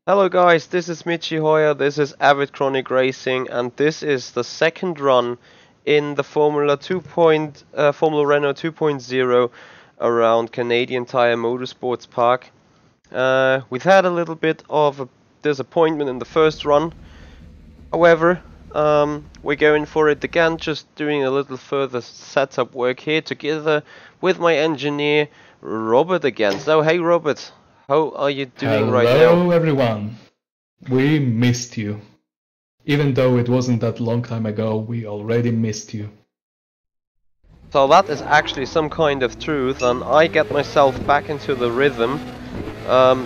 Hello guys, this is Michi Hoyer, this is Avid Chronic Racing, and this is the second run in the Formula Renault 2.0 around Canadian Tire Motorsports Park. We've had a little bit of a disappointment in the first run. However, we're going for it again, just doing a little further setup work here together with my engineer Robert again. So hey Robert, how are you doing right now? Hello everyone. We missed you. Even though it wasn't that long time ago, we already missed you. So that is actually some kind of truth, and I get myself back into the rhythm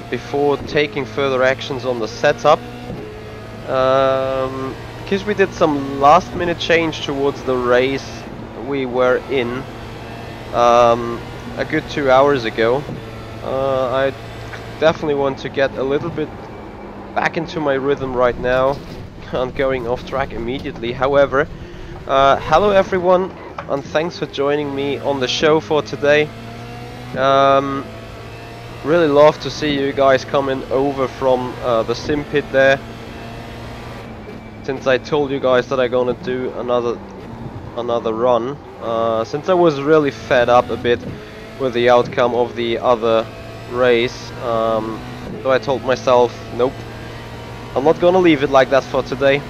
before taking further actions on the setup. Because we did some last minute change towards the race we were in a good 2 hours ago. I definitely want to get a little bit back into my rhythm right now and going off track immediately. However, hello everyone and thanks for joining me on the show for today. Really love to see you guys coming over from the sim pit there, since I told you guys that I'm gonna do another run, since I was really fed up a bit with the outcome of the other race. So I told myself, nope, I'm not gonna leave it like that for today.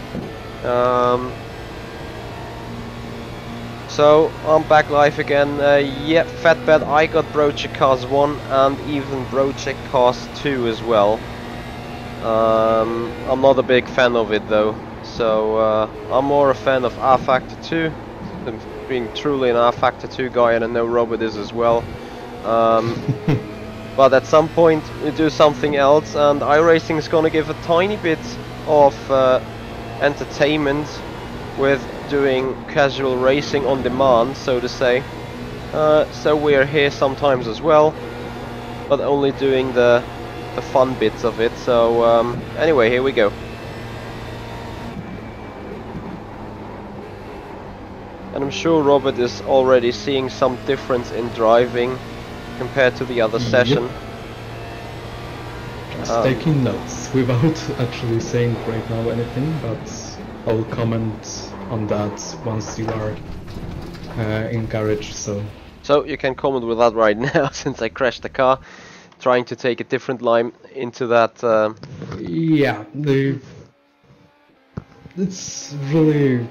So I'm back live again. Yeah, Fatbed, I got Brocheck Cars 1 and even Brocheck Cars 2 as well. I'm not a big fan of it though, so I'm more a fan of rFactor 2, than being truly an rFactor 2 guy, and I know Robert is as well. But at some point we do something else, and iRacing is gonna give a tiny bit of entertainment with doing casual racing on demand, so to say. So we're here sometimes as well, but only doing the fun bits of it. So anyway, here we go. And I'm sure Robert is already seeing some difference in driving compared to the other session. Just taking notes without actually saying right now anything, but I'll comment on that once you are in garage. So you can comment with that right now, since I crashed the car trying to take a different line into that. Yeah, it's really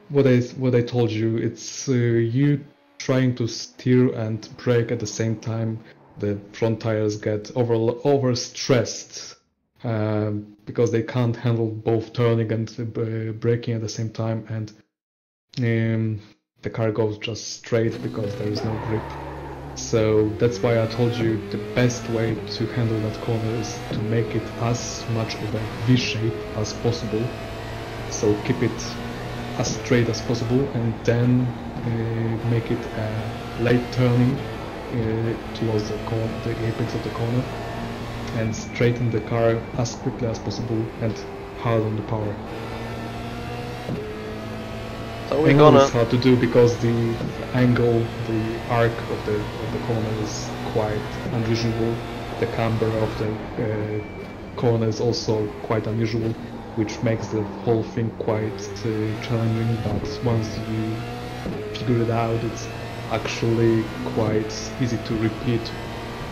what I told you. It's you trying to steer and brake at the same time. The front tires get overstressed because they can't handle both turning and braking at the same time, and the car goes just straight because there is no grip. So that's why I told you the best way to handle that corner is to make it as much of a V shape as possible. So keep it as straight as possible, and then make it a late turning towards the corner, the apex of the corner, and straighten the car as quickly as possible and hard on the power. So we're gonna. It's hard to do because the angle, the arc of the corner is quite unusual. The camber of the corner is also quite unusual, which makes the whole thing quite challenging. But once you figure it out, it's actually quite easy to repeat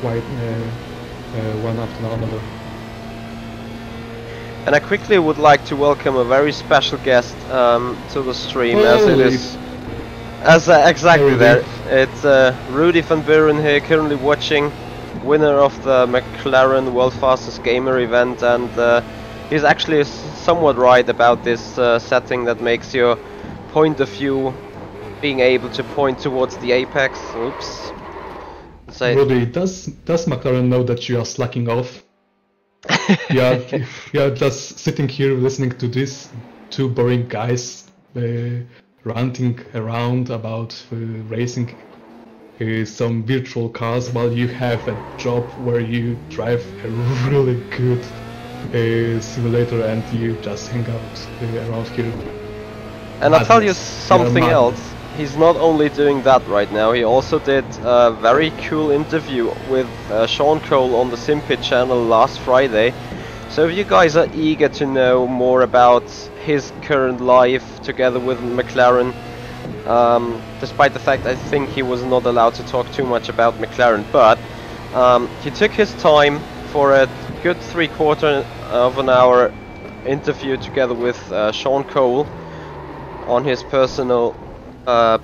one after another. And I quickly would like to welcome a very special guest to the stream, Holy. exactly Rudy. there. It's Rudy van Buren here, currently watching, winner of the McLaren World Fastest Gamer event, and he's actually somewhat right about this setting that makes your point of view being able to point towards the apex. Oops. Rudy, does McLaren know that you are slacking off? you are just sitting here listening to these two boring guys ranting around about racing some virtual cars, while you have a job where you drive a really good simulator and you just hang out around here. And I'll tell you something else. He's not only doing that right now, he also did a very cool interview with Sean Cole on the Simpit channel last Friday. So if you guys are eager to know more about his current life together with McLaren, despite the fact I think he was not allowed to talk too much about McLaren, but he took his time for a good 3/4 of an hour interview together with Sean Cole on his personal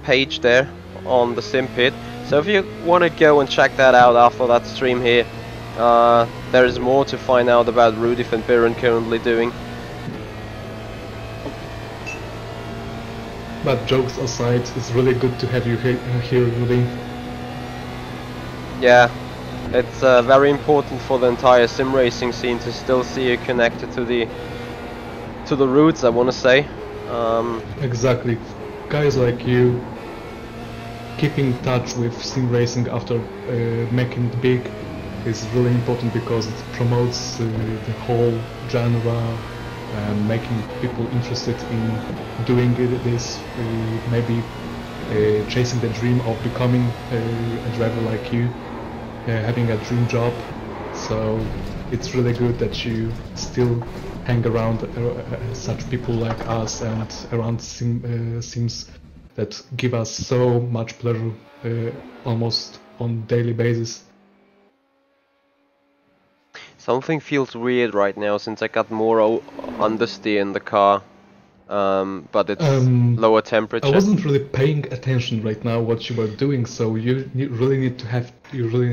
page there on the SimPit. So if you want to go and check that out after that stream here, there is more to find out about Rudy van Buren currently doing. But jokes aside, it's really good to have you here, Rudy. Yeah, it's very important for the entire sim racing scene to still see you connected to the roots, I want to say. Exactly. Guys like you keeping in touch with sim racing after making it big is really important because it promotes the whole genre and making people interested in doing this, maybe chasing the dream of becoming a driver like you, having a dream job. So it's really good that you still hang around such people like us and around sims that give us so much pleasure almost on daily basis. Something feels weird right now since I got more understeer in the car, but it's lower temperature. I wasn't really paying attention right now what you were doing, so you really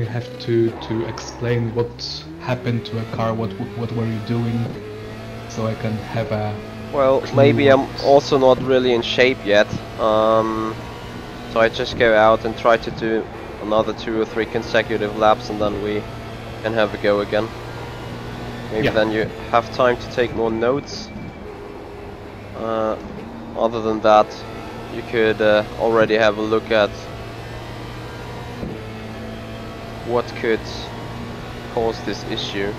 have to explain what happened to a car, what were you doing, so I can have a. Well, maybe I'm also not really in shape yet, so I just go out and try to do another 2 or 3 consecutive laps, and then we can have a go again. Maybe then you have time to take more notes. Other than that, you could already have a look at what could cause this issue.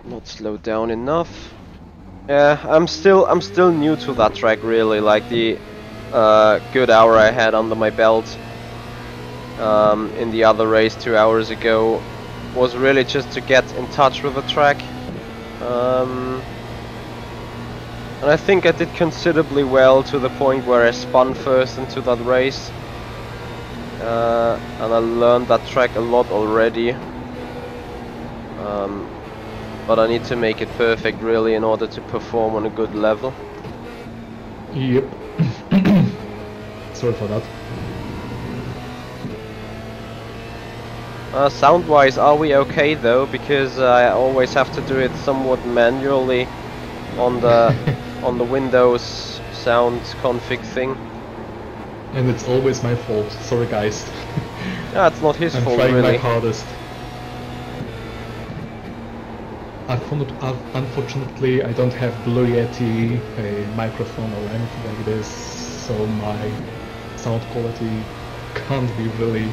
Not slowed down enough. Yeah, I'm still new to that track really. Like the good hour I had under my belt in the other race 2 hours ago was really just to get in touch with the track, and I think I did considerably well to the point where I spun first into that race, and I learned that track a lot already, but I need to make it perfect really in order to perform on a good level. Yep. Sorry for that. Sound-wise, are we okay though? Because I always have to do it somewhat manually on the on the Windows sound config thing. And it's always my fault. Sorry, guys. Yeah, it's not his fault really. I'm trying my hardest. Unfortunately, I don't have Blue Yeti, a microphone or anything like this, so my sound quality can't be really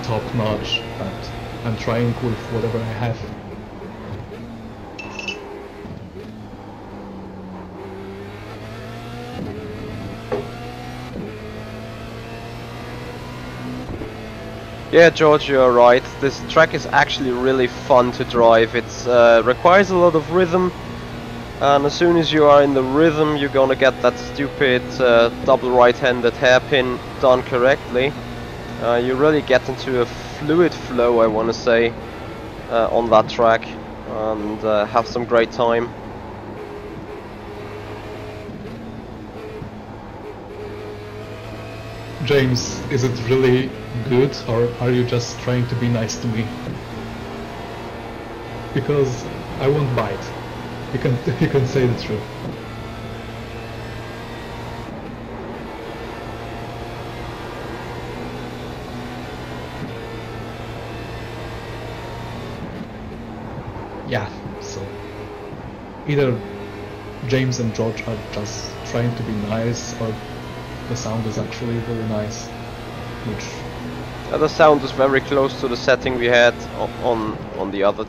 top-notch, but I'm trying with whatever I have. Yeah, George, you're right. This track is actually really fun to drive. It requires a lot of rhythm, and as soon as you are in the rhythm, you're gonna get that stupid double right-handed hairpin done correctly. You really get into a fluid flow, I want to say, on that track, and have some great time. James, is it really good, or are you just trying to be nice to me? Because I won't bite. You can say the truth. Yeah, so either James and George are just trying to be nice, or the sound is actually really nice, which... The sound is very close to the setting we had on the other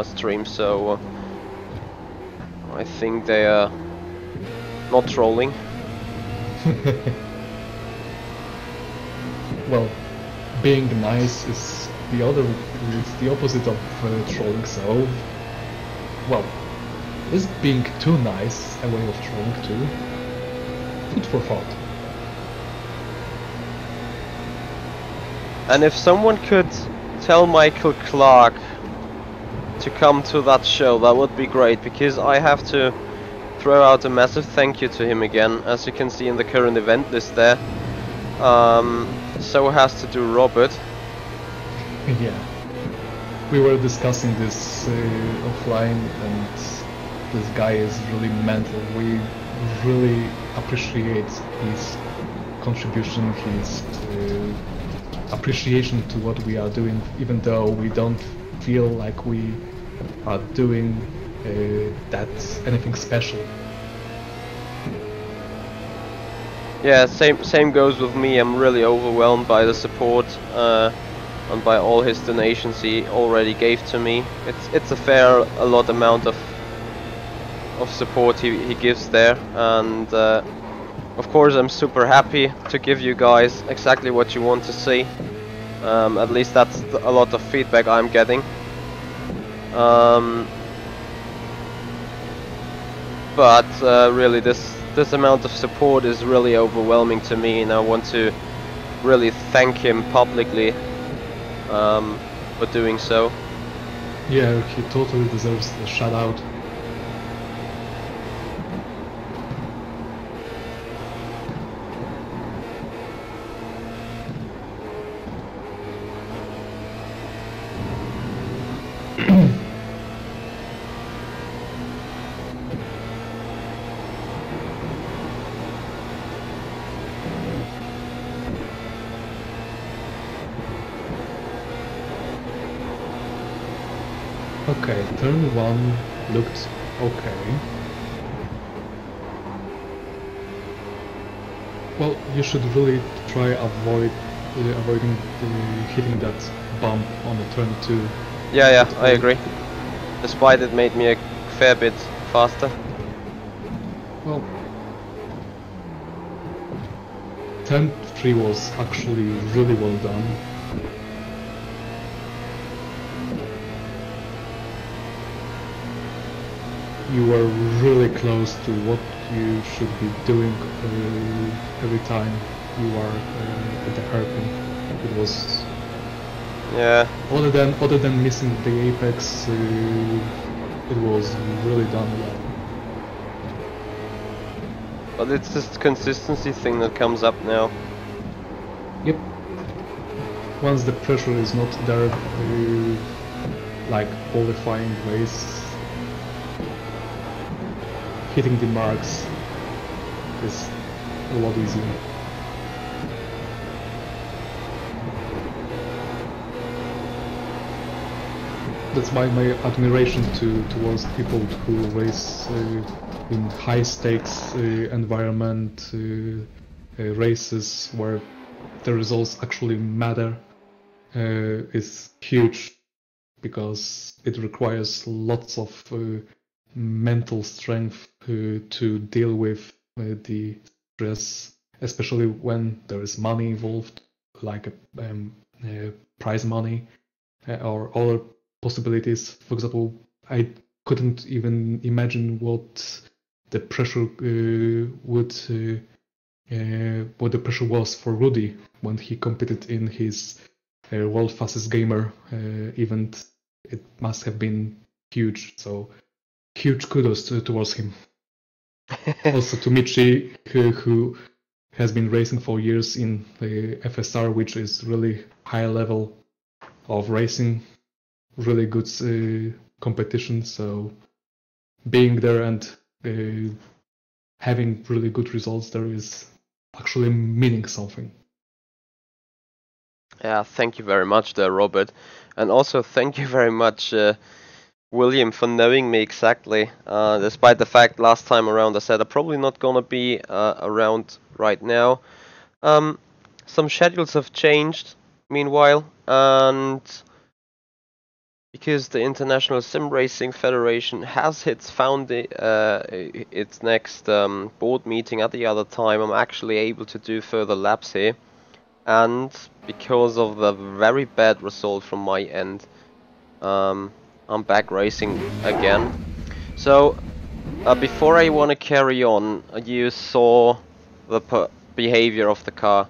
stream, so I think they are not trolling. well, being nice is the opposite of trolling. So, well, is being too nice a way of trolling too? Food for thought. And if someone could tell Michael Clark to come to that show, that would be great, because I have to throw out a massive thank you to him again, as you can see in the current event list there. So has to do Robert. Yeah, we were discussing this offline, and this guy is really mental. We really appreciate his contribution, his appreciation to what we are doing, even though we don't feel like we are doing anything special. Yeah, same goes with me. I'm really overwhelmed by the support and by all his donations he already gave to me. It's a lot amount of support he gives there, and of course I'm super happy to give you guys exactly what you want to see. At least that's a lot of feedback I'm getting. But really this amount of support is really overwhelming to me, and I want to really thank him publicly for doing so. Yeah, he totally deserves a shout out. Okay, turn 1 looked okay. Well, you should really try avoiding hitting that bump on the turn 2. Yeah, I agree. Despite it made me a fair bit faster. Well, turn 3 was actually really well done. You were really close to what you should be doing every time you are at the hairpin. It was, yeah. Other than missing the apex, it was really done well. But it's this consistency thing that comes up now. Yep. Once the pressure is not there, like qualifying race, hitting the marks is a lot easier. That's my admiration towards people who race in high stakes environment races where the results actually matter is huge, because it requires lots of mental strength to deal with the stress, especially when there is money involved, like a prize money or other possibilities. For example, I couldn't even imagine what the pressure what the pressure was for Rudy when he competed in his World Fastest Gamer event. It must have been huge. So huge kudos towards him. Also to Michi, who has been racing for years in the FSR, which is really high level of racing, really good competition. So being there and having really good results there is actually meaning something. Yeah, thank you very much there, Robert. And also thank you very much, William, for knowing me exactly. Despite the fact last time around I said I'm probably not gonna be around right now. Some schedules have changed meanwhile, and because the International Sim Racing Federation has its next board meeting at the other time, I'm actually able to do further laps here. and because of the very bad result from my end, I'm back racing again. So before I want to carry on, you saw the behavior of the car,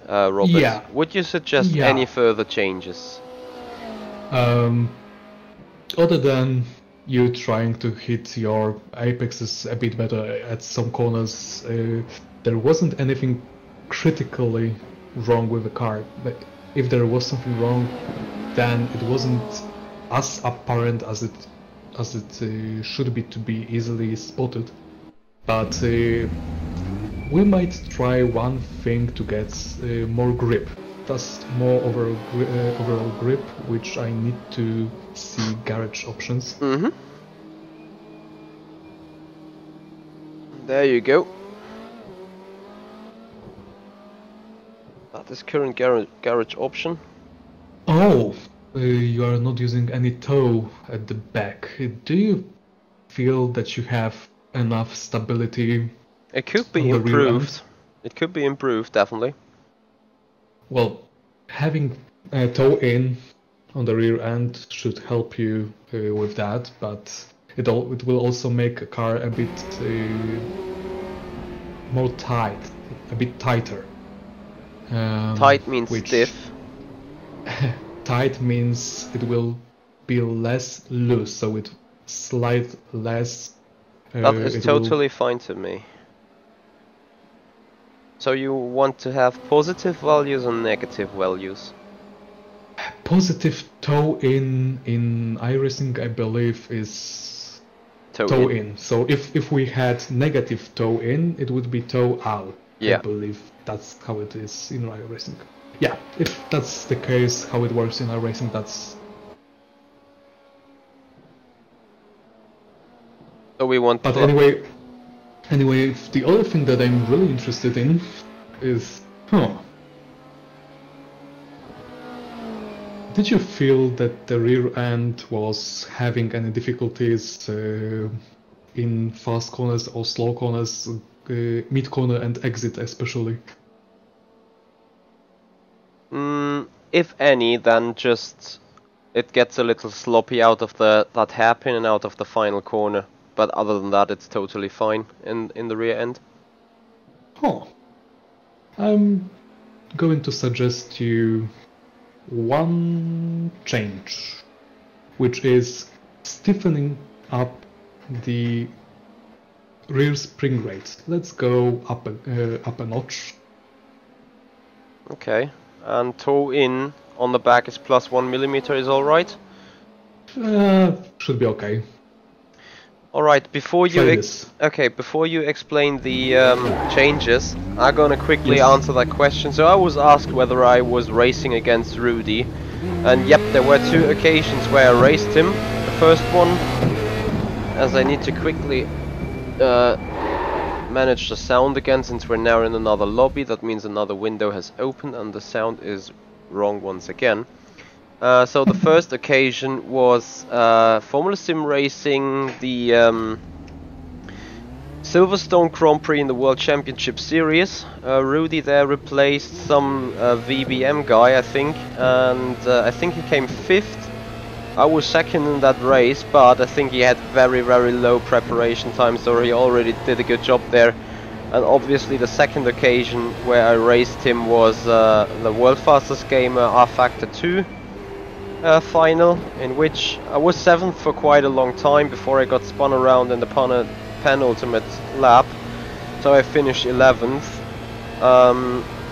Robert. Yeah. Would you suggest Yeah. any further changes? Other than you trying to hit your apexes a bit better at some corners, there wasn't anything critically wrong with the car. But if there was something wrong, then it wasn't as apparent as it should be to be easily spotted. But we might try one thing to get more grip. That's more overall grip, which I need to see garage options. Mm-hmm. There you go. That is current garage option. Oh, you are not using any toe at the back. Do you feel that you have enough stability? It could be improved. It could be improved, definitely. Well, having a toe in on the rear end should help you with that, but it will also make a car a bit more tight, a bit tighter. Tight means stiff. Tight means it will be less loose, so it slides less. That is totally fine to me. So you want to have positive values and negative values? Positive toe in iRacing, I believe, is toe in. So if we had negative toe in, it would be toe out. Yeah. I believe that's how it is in iRacing. Yeah, if that's the case, how it works in iRacing, that's... So we want... But anyway, the other thing that I'm really interested in is... Did you feel that the rear end was having any difficulties in fast corners or slow corners, mid corner and exit especially? If any, then just it gets a little sloppy out of that hairpin and out of the final corner. But other than that, it's totally fine in the rear end. I'm going to suggest you one change, which is stiffening up the rear spring rate. Let's go up a notch. Okay, and toe in on the back is +1 millimeter. Is all right? Should be okay. All right. Before you explain the changes, I'm gonna quickly answer that question. So I was asked whether I was racing against Rudy, and yep, there were 2 occasions where I raced him. The first one, as I need to quickly manage the sound again, since we're now in another lobby. That means another window has opened and the sound is wrong once again. So the first occasion was Formula Sim Racing, the Silverstone Grand Prix in the World Championship Series. Rudy there replaced some VBM guy, I think, and I think he came 5th. I was 2nd in that race, but I think he had very, very low preparation time, so he already did a good job there. And obviously the second occasion where I raced him was the World Fastest Gamer rFactor 2 final, in which I was 7th for quite a long time before I got spun around in the penultimate lap. So I finished 11th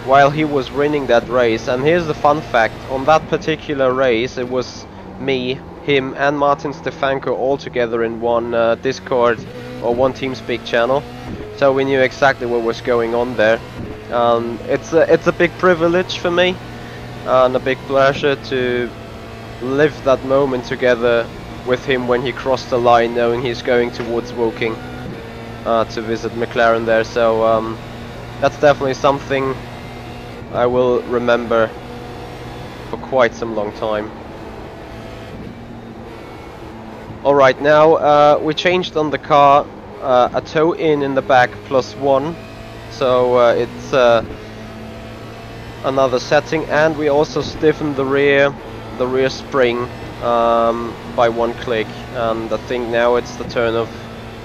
while he was winning that race. And here's the fun fact: on that particular race, it was me, him and Martin Stefanko all together in one Discord or one TeamSpeak channel. So we knew exactly what was going on there. It's a big privilege for me and a big pleasure to live that moment together with him when he crossed the line, knowing he's going towards Woking to visit McLaren there. So that's definitely something I will remember for quite some long time. Alright, now we changed on the car, a toe in the back +1, so it's another setting, and we also stiffen the rear spring by one click. And I think now it's the turn of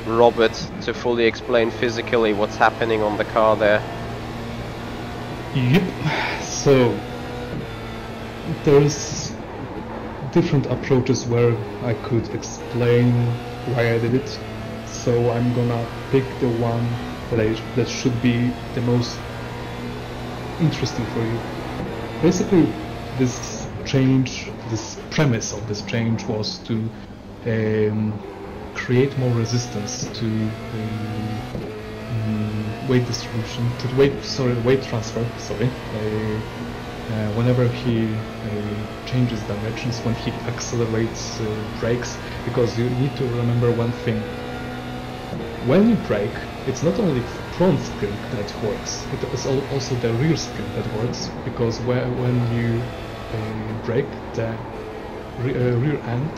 Robert to fully explain physically what's happening on the car there. Yep. So there's different approaches where I could explain why I did it. So I'm gonna pick the one that should be the most interesting for you. Basically, this change, this premise of this change was to create more resistance to weight distribution, to weight transfer. Whenever he changes directions, when he accelerates brakes, because you need to remember one thing. When you brake, it's not only front spring that works, it is also the rear spring that works, because when you brake, the rear end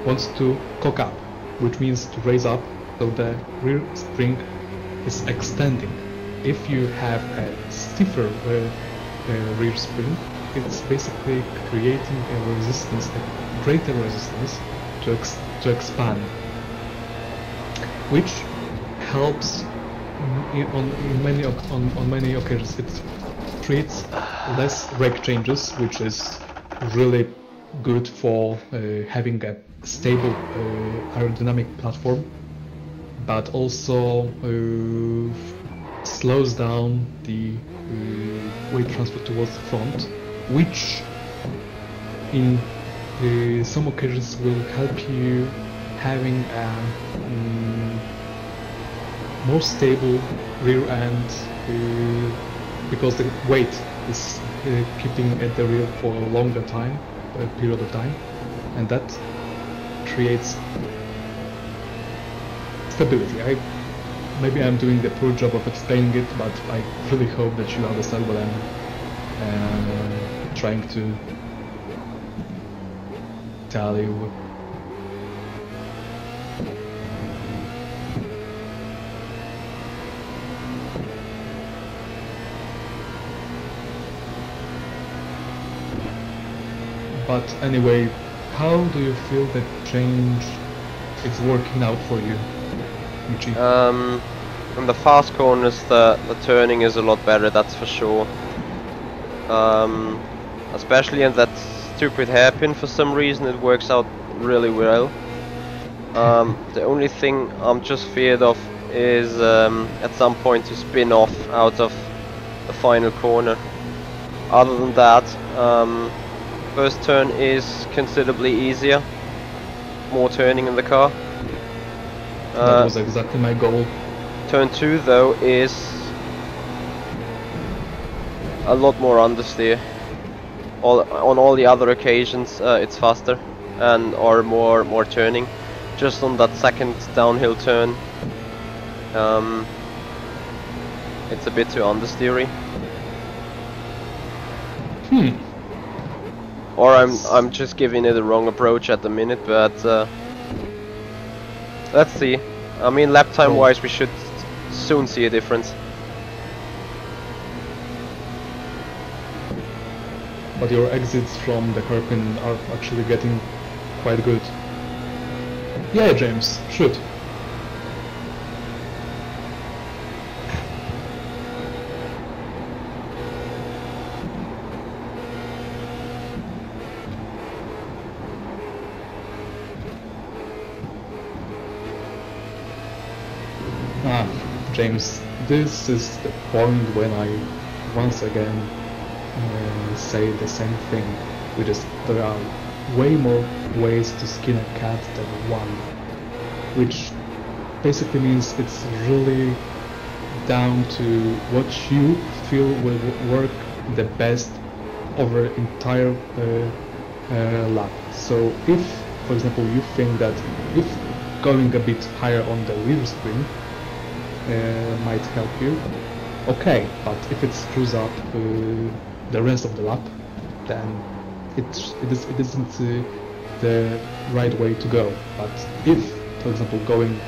wants to cock up, which means to raise up, so the rear spring is extending. If you have a stiffer rear spring, it's basically creating a resistance, a greater resistance to expand, which helps on many occasions. It creates less brake changes, which is really good for having a stable aerodynamic platform, but also slows down the weight transfer towards the front, which in some occasions will help you having a more stable rear end, because the weight is keeping at the rear for a longer period of time, and that creates stability. Maybe I'm doing the poor job of explaining it, but I really hope that you understand what I'm trying to tell you. But anyway, how do you feel that change is working out for you, Michi? In the fast corners, the turning is a lot better, that's for sure. Especially in that stupid hairpin, for some reason it works out really well. The only thing I'm just feared of is at some point to spin off out of the final corner. Other than that, first turn is considerably easier, more turning in the car. That was exactly my goal. Turn 2 though is a lot more understeer. On all the other occasions it's faster or more turning. Just on that second downhill turn it's a bit too understeery. Or I'm just giving it a wrong approach at the minute, but let's see. I mean, lap time wise we should soon see a difference. But your exits from the hairpin are actually getting quite good. Yeah, James, shoot. James, this is the point when I once again say the same thing, which is there are way more ways to skin a cat than one, which basically means it's really down to what you feel will work the best over entire lap. So if, for example, you think that if going a bit higher on the rear spring might help you, okay, but if it screws up the rest of the lap, then it isn't the right way to go. But if, for example, going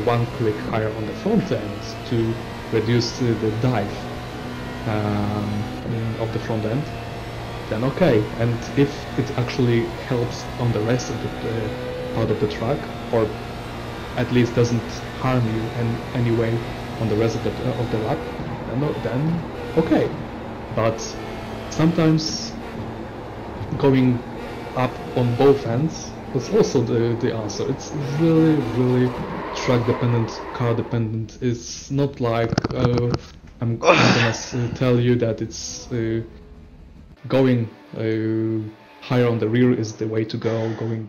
one click higher on the front end to reduce the dive, of the front end, then okay. And if it actually helps on the rest of the part of the track, or at least doesn't harm you in any way on the rest of the lap, then okay. But sometimes going up on both ends is also the answer. It's really track dependent, car dependent. It's not like I'm gonna tell you that it's going higher on the rear is the way to go, going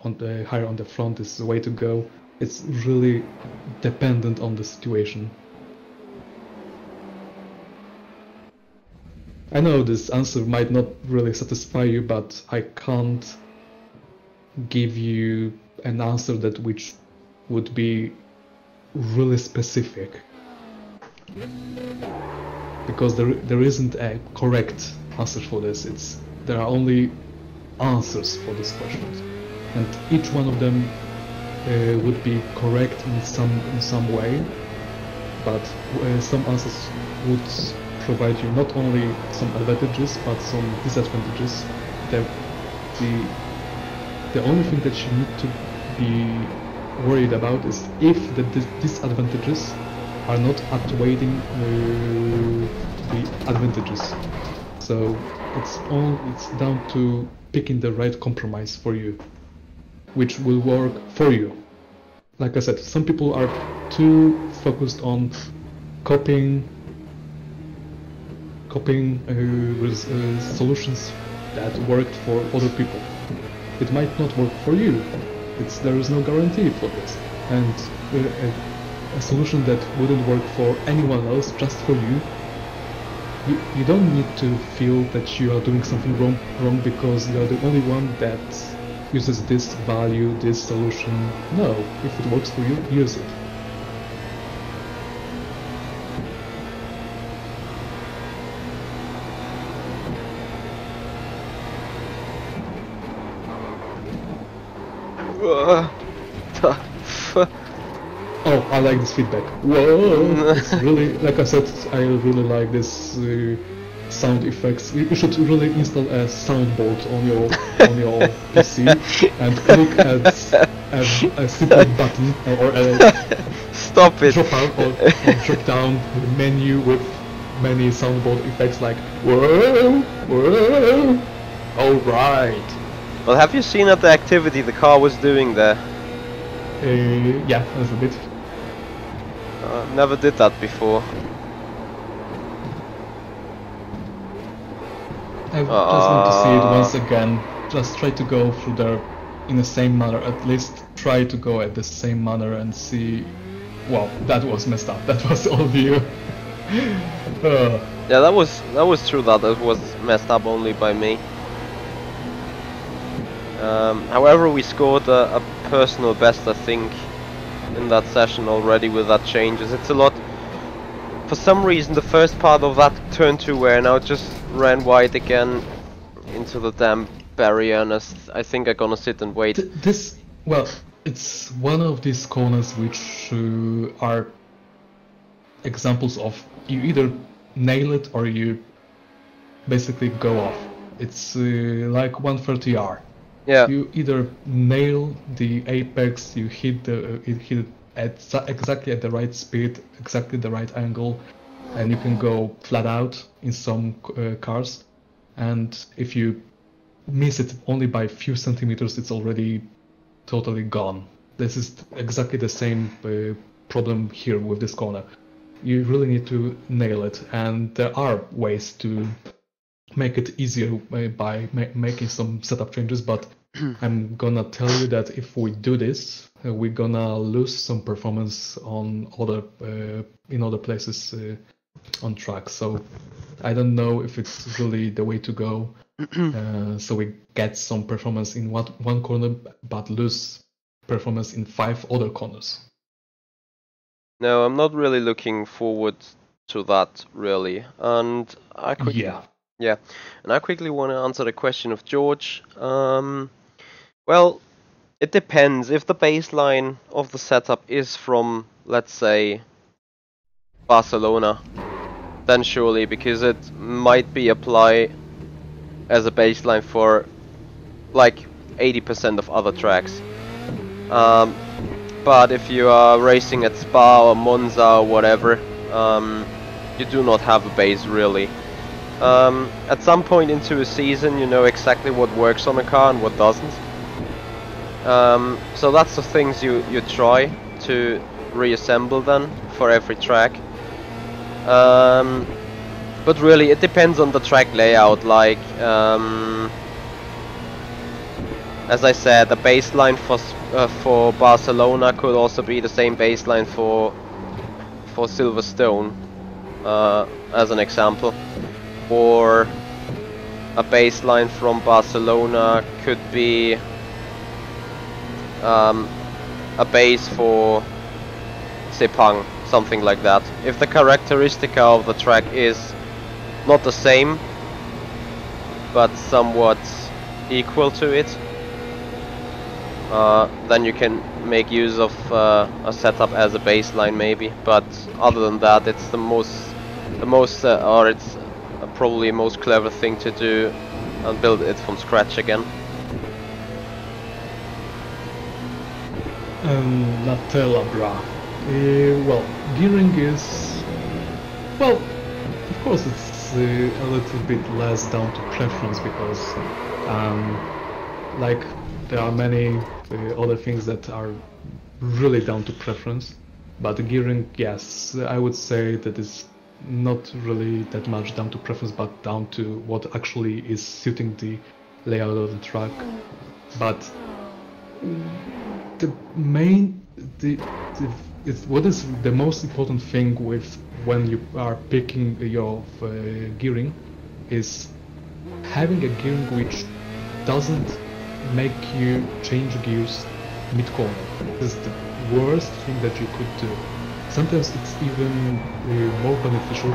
on the higher on the front is the way to go. It's really dependent on the situation. I know this answer might not really satisfy you, but I can't give you an answer that which would be really specific, because there isn't a correct answer for this. There are only answers for these questions, and each one of them would be correct in some way, but some answers would provide you not only some advantages but some disadvantages. The only thing that you need to be worried about is if the disadvantages are not outweighing the advantages. So it's down to picking the right compromise for you, which will work for you. Like I said, some people are too focused on copying solutions that worked for other people. It might not work for you. There is no guarantee for this, and a solution that wouldn't work for anyone else, just for you. You don't need to feel that you are doing something wrong because you are the only one that uses this value, this solution. No, if it works for you, use it. Oh, I like this feedback. Whoa! It's really, like I said, I really like this sound effects. You should really install a soundboard on your PC and click a simple button or a Stop it. drop out or drop down menu with many soundboard effects like whoa, whoa. All right. Well, have you seen the activity the car was doing there? Yeah, a little bit. Never did that before. I just want to see it once again. Just try to go through there in the same manner. At least try to go at the same manner and see. Wow, that was messed up. That was all of you. Yeah, that was true. That it was messed up only by me. However, we scored a personal best, I think, in that session already with that changes. It's a lot. For some reason, the first part of that turn 2 where I now just ran wide again into the damn barrier, and I think I'm gonna sit and wait. Well, it's one of these corners which are examples of you either nail it or you basically go off. It's like 130R. Yeah. You either nail the apex, you hit it at exactly at the right speed, exactly the right angle, and you can go flat out in some cars. And if you miss it only by a few centimeters, it's already totally gone. This is exactly the same problem here with this corner. You really need to nail it, and there are ways to make it easier by making some setup changes, but I'm gonna tell you that if we do this, we're gonna lose some performance on in other places on track. So I don't know if it's really the way to go. So we get some performance in one corner, but lose performance in 5 other corners. No, I'm not really looking forward to that, really. And I quickly want to answer the question of George. Well, it depends. If the baseline of the setup is from, let's say, Barcelona, then surely, because it might be applied as a baseline for like 80% of other tracks. But if you are racing at Spa or Monza or whatever, you do not have a base really. At some point into a season, you know exactly what works on a car and what doesn't. So that's the things you try to reassemble then for every track. But really, it depends on the track layout. Like, as I said, the baseline for Barcelona could also be the same baseline for Silverstone, as an example, or a baseline from Barcelona could be a base for Sepang, something like that. If the characteristic of the track is not the same, but somewhat equal to it, then you can make use of a setup as a baseline maybe. But other than that, it's or it's probably most clever thing to do and build it from scratch again. Natella bra. Well, gearing is, well, of course it's a little bit less down to preference, because like there are many other things that are really down to preference, but the gearing, yes, I would say that is not really that much down to preference, but down to what actually is suiting the layout of the track. But the main, what is the most important thing with when you are picking your gearing is having a gearing which doesn't make you change gears mid-corner. This is the worst thing that you could do. Sometimes it's even more beneficial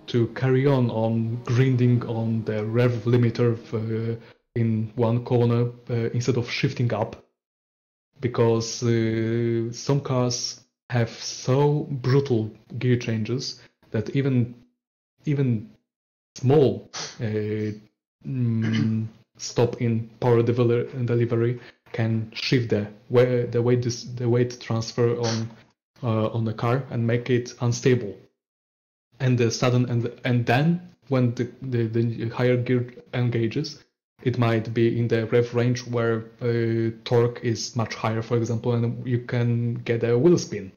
to carry on grinding on the rev limiter in one corner instead of shifting up, because some cars have so brutal gear changes that even small stop in power delivery can shift the weight transfer on the car and make it unstable. And the sudden and then when the higher gear engages, it might be in the rev range where torque is much higher, for example, and you can get a wheel spin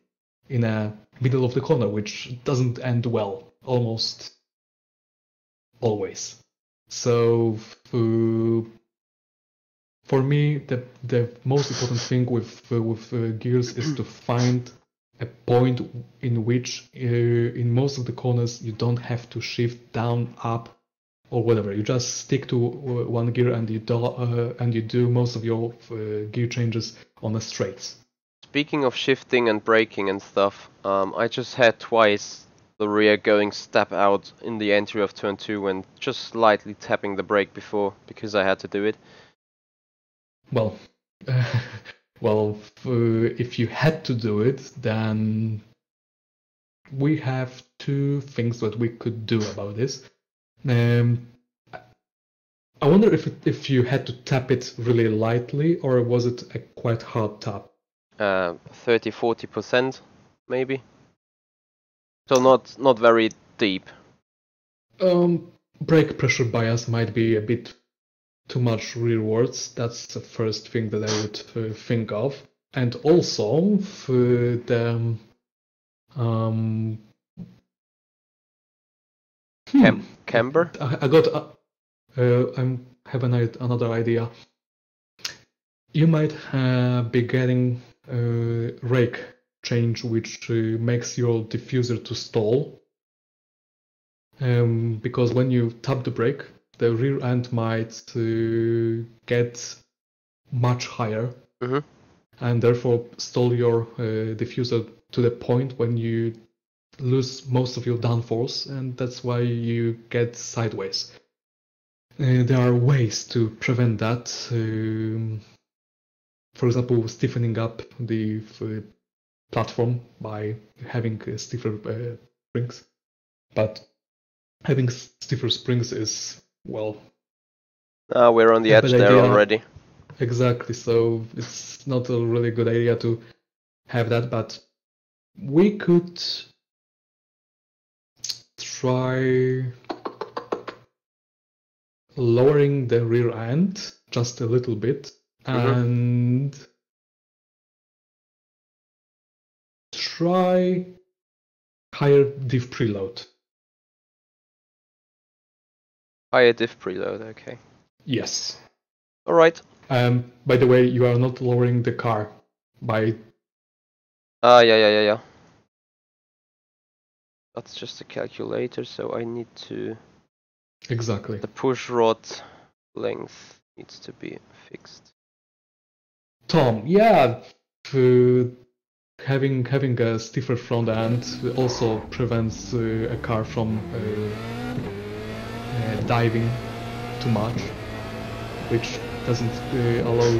in a middle of the corner, which doesn't end well almost always. So for me, the most important thing with gears is to find a point in which in most of the corners you don't have to shift down, up, or whatever. You just stick to one gear and you do most of your gear changes on the straights. Speaking of shifting and braking and stuff, I just had twice the rear going step out in the entry of turn 2 when just slightly tapping the brake before, because I had to do it. Well, if you had to do it, then we have two things that we could do about this. I wonder if you had to tap it really lightly, or was it a quite hard tap? 30-40% maybe. So not very deep. Brake pressure bias might be a bit too much rearwards. That's the first thing that I would think of. And also the Camber? I got I have another idea. You might be getting rake change, which makes your diffuser to stall, because when you tap the brake, the rear end might get much higher, and therefore stall your diffuser to the point when you lose most of your downforce, and that's why you get sideways. There are ways to prevent that. For example, stiffening up the platform by having stiffer springs. but having stiffer springs is, well, We're on the a edge bad there idea. already. Exactly, so it's not a really good idea to have that, but we could try lowering the rear end just a little bit and try higher diff preload. Higher diff preload, okay. Yes. Alright. By the way, you are not lowering the car by... Yeah. That's just a calculator, so I need to... Exactly. The push rod length needs to be fixed. Tom, yeah, having a stiffer front end also prevents a car from diving too much, which doesn't allow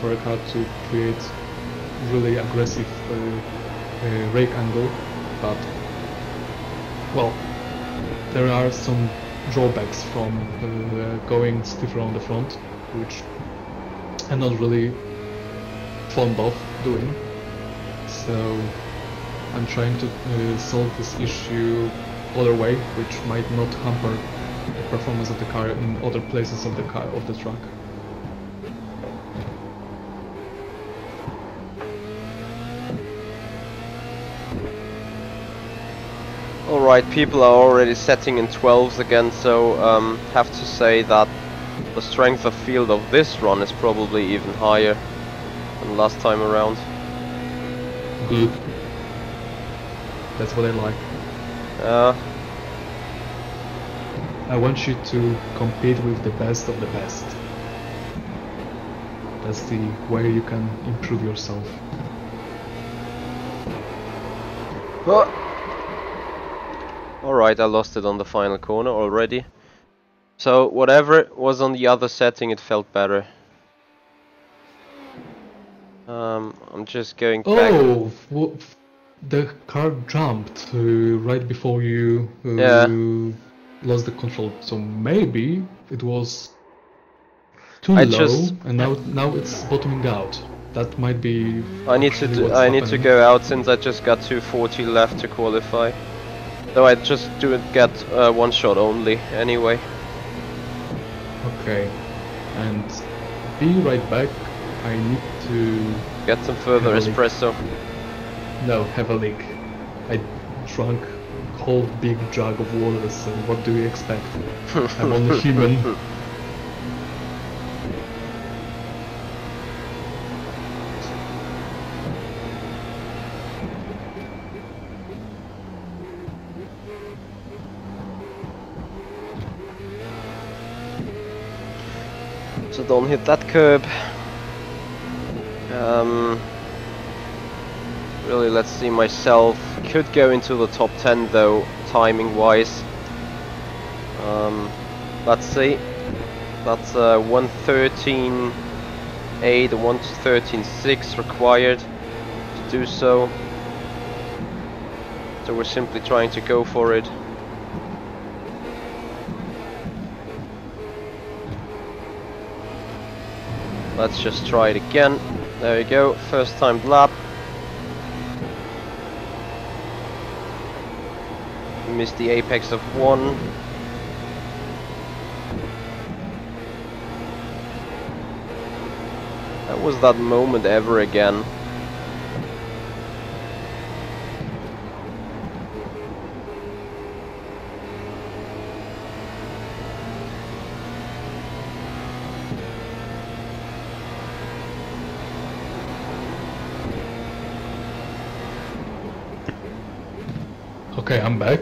for a car to create really aggressive rake angle. But, well, there are some drawbacks from going stiffer on the front, which I'm not really fond of doing. So I'm trying to solve this issue other way, which might not hamper the performance of the car in other places of the track. Alright, people are already setting in 12s again, so have to say that the strength of field of this run is probably even higher than last time around. Good. That's what I like. I want you to compete with the best of the best. That's the way you can improve yourself. Alright, I lost it on the final corner already. So whatever was on the other setting, it felt better. I'm just going back. Oh, the car jumped right before you lost the control. So maybe it was too low, and now it's bottoming out. That might be. I need to go out since I just got 240 left to qualify. Though I just didn't get one shot only anyway. Okay, and be right back. I need to get some further espresso. No, have a leak. I drank a whole big jug of water, so what do you expect? I'm only human. So don't hit that curb. Really, let's see myself. Could go into the top 10 though, timing wise. Let's see. That's 1:13.8 and 1:13.6 required to do so. So we're simply trying to go for it. Let's just try it again. There you go, first time lap. Missed the apex of 1. That was that moment ever again. Okay, I'm back.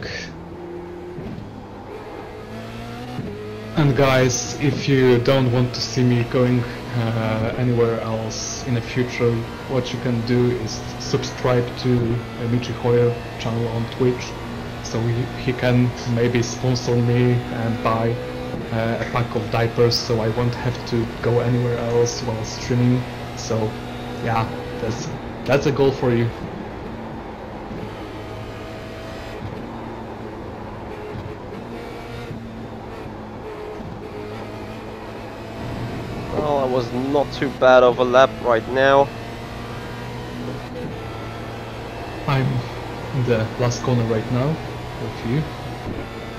And guys, if you don't want to see me going anywhere else in the future, what you can do is subscribe to Michi Hoyer channel on Twitch, so he can maybe sponsor me and buy a pack of diapers, so I won't have to go anywhere else while streaming. So yeah, that's a goal for you. That was not too bad of a lap right now. I'm in the last corner right now with you.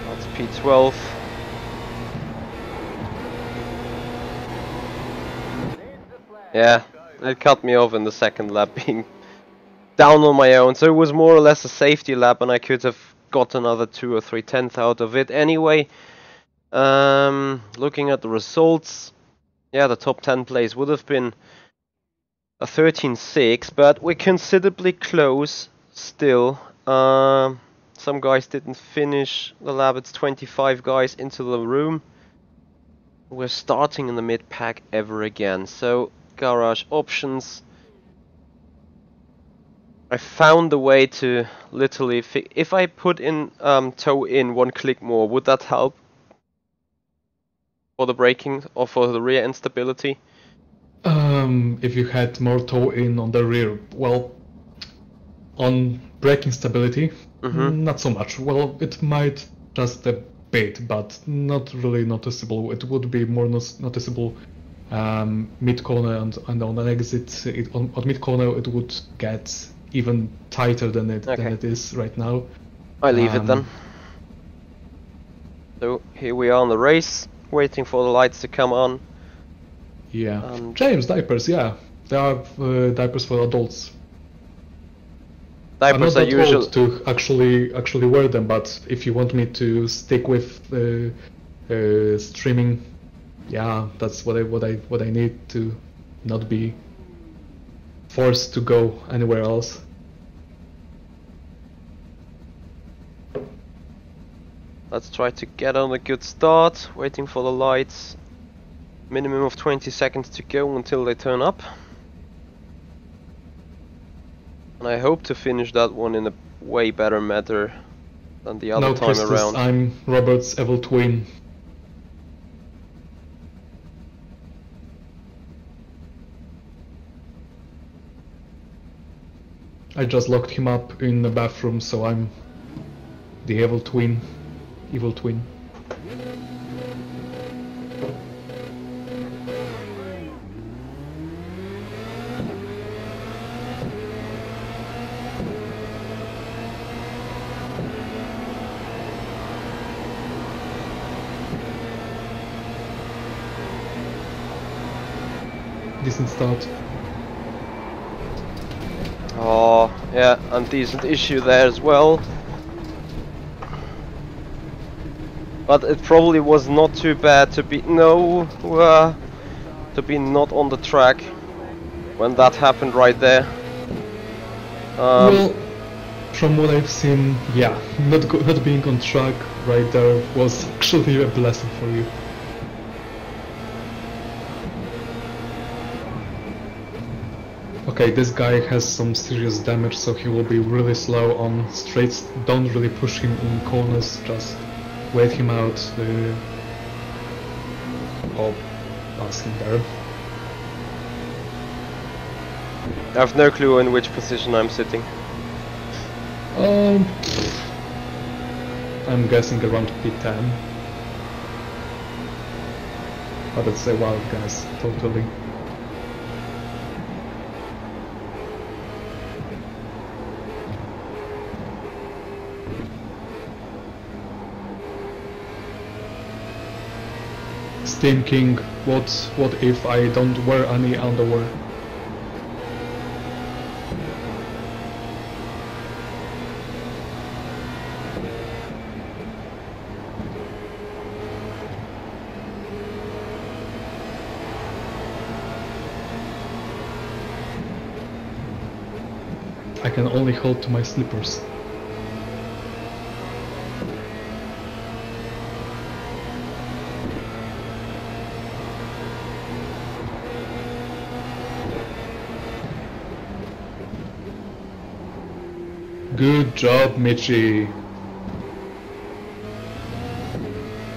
That's P12. Yeah, it cut me off in the second lap being down on my own, so it was more or less a safety lap and I could have got another 2 or 3 tenths out of it anyway. Looking at the results, yeah, the top 10 place would have been a 13.6, but we're considerably close still. Some guys didn't finish the lap. It's 25 guys into the room. We're starting in the mid pack ever again. So garage options. I found a way to literally if I put in toe in 1 click more, would that help for the braking or for the rear instability? If you had more toe in on the rear, well, on braking stability, not so much. Well, it might just a bit, but not really noticeable. It would be more noticeable mid corner and on an exit. On mid corner, it would get even tighter than it is right now. I leave it then. So here we are on the race, waiting for the lights to come on. Yeah, James, diapers. Yeah, there are diapers for adults. Diapers I'm are not that usually old to actually wear them, but if you want me to stick with streaming, yeah, that's what I need to not be forced to go anywhere else. Let's try to get on a good start, waiting for the lights. Minimum of 20 seconds to go until they turn up. And I hope to finish that one in a way better manner than the other time Christus, around. I'm Robert's evil twin. I just locked him up in the bathroom, so I'm the evil twin. Evil twin. Decent start. Oh, yeah, and decent issue there as well. But it probably was not too bad to be to be not on the track when that happened right there. Well, from what I've seen, yeah, not being on track right there was actually a blessing for you. Okay, this guy has some serious damage, so he will be really slow on straights. Don't really push him in corners, just wait him out. Oh, pass him there. I have no clue in which position I'm sitting. I'm guessing around P10. But it's a wild guess, totally. Thinking, what if I don't wear any underwear? I can only hold to my slippers. Good job, Michi.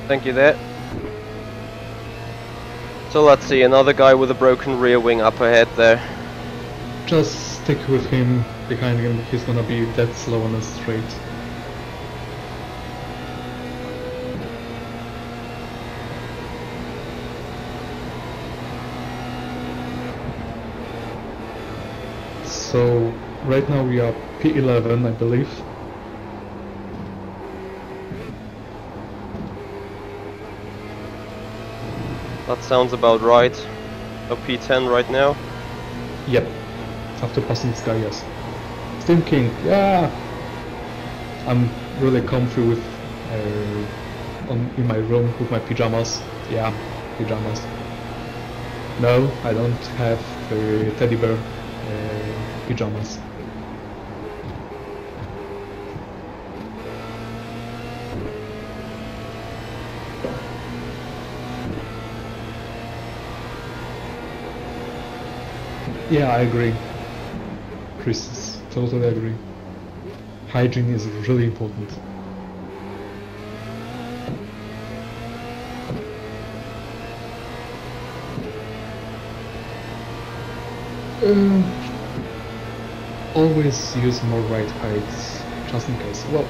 Thank you there. So let's see, another guy with a broken rear wing up ahead there. Just stick with him, behind him, he's gonna be dead slow on the straight. So right now we are P11, I believe. That sounds about right. A P10 right now. Yep. After passing this guy, yes. Steam King, yeah! I'm really comfy with in my room with my pajamas. Yeah, pajamas. No, I don't have teddy bear pajamas. Yeah, I agree. Chris, totally agree. Hygiene is really important. Always use more ride heights, just in case. Well,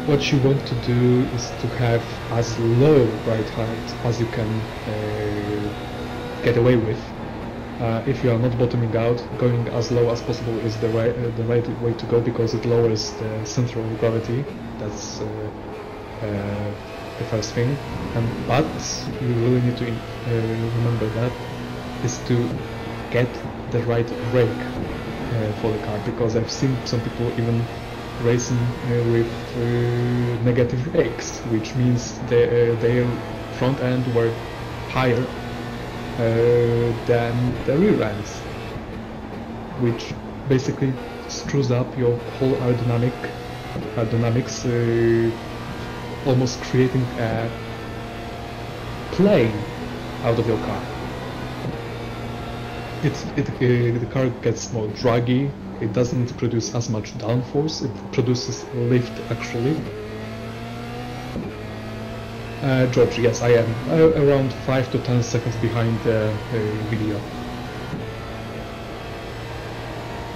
what you want to do is to have as low ride height as you can get away with. If you are not bottoming out, going as low as possible is the right way to go, because it lowers the central gravity. That's the first thing. But you really need to remember that is to get the right brake for the car, because I've seen some people even racing with negative brakes, which means their front end were higher than the rear ends, which basically screws up your whole aerodynamics, almost creating a plane out of your car. The car gets more draggy, it doesn't produce as much downforce, it produces lift actually. George, yes, I am around 5 to 10 seconds behind the video.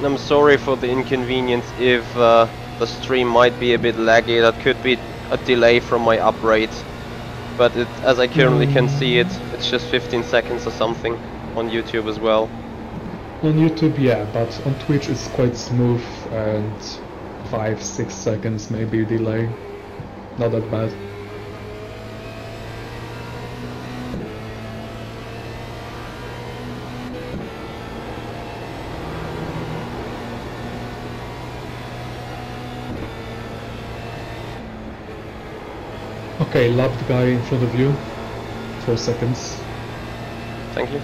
I'm sorry for the inconvenience if the stream might be a bit laggy. That could be a delay from my uprate, but as I currently can see it, it's just 15 seconds or something on YouTube as well. On YouTube, yeah, but on Twitch it's quite smooth and 5-6 seconds maybe delay. Not that bad. Okay, lapped guy in front of you. 4 seconds. Thank you.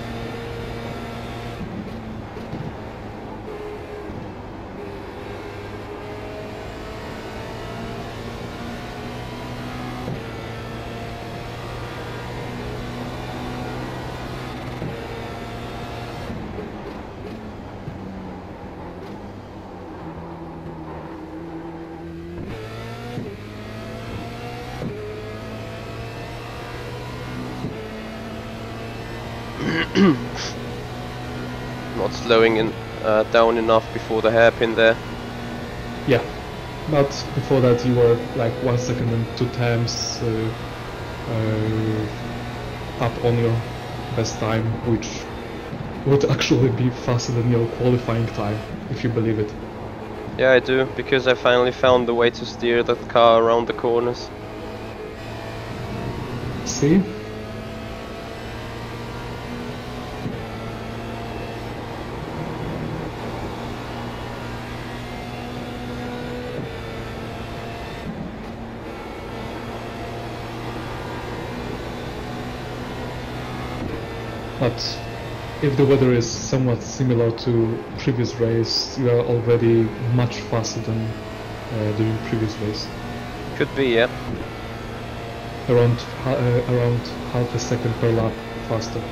Not slowing down enough before the hairpin there. Yeah, but before that you were like 1 second and 2 times up on your best time, which would actually be faster than your qualifying time, if you believe it. Yeah, I do, because I finally found the way to steer that car around the corners. See? But if the weather is somewhat similar to previous race, you are already much faster than during previous race. Could be, yeah. Around half a second per lap faster.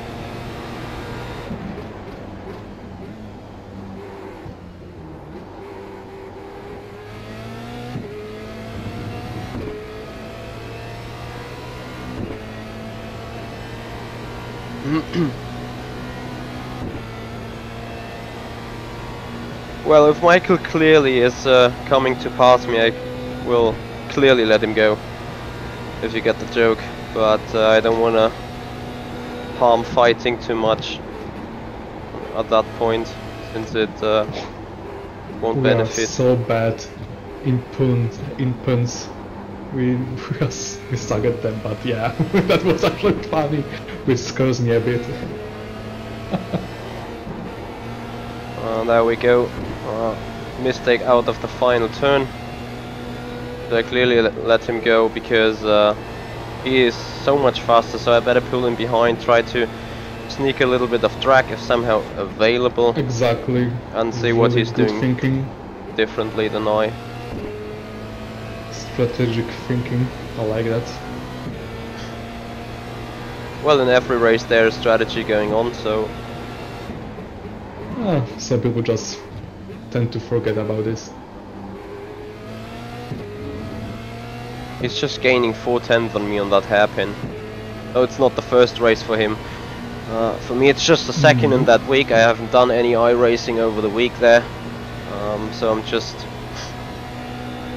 Well, if Michael clearly is coming to pass me, I will clearly let him go, if you get the joke, but I don't want to harm fighting too much. at that point, since it won't we benefit. are so bad in puns. We suck at them, but yeah, that was actually funny, which scares me a bit. There we go. Mistake out of the final turn. So I clearly let him go because he is so much faster, so I better pull him behind, try to sneak a little bit of track if somehow available. Exactly. And see what he's doing thinking. Differently than I. Strategic thinking, I like that. Well, in every race there is strategy going on, so... Some people just tend to forget about this. He's just gaining 4/10 on me on that hairpin. Oh, it's not the first race for him. For me it's just the second in that week. I haven't done any iRacing over the week there. So I'm just...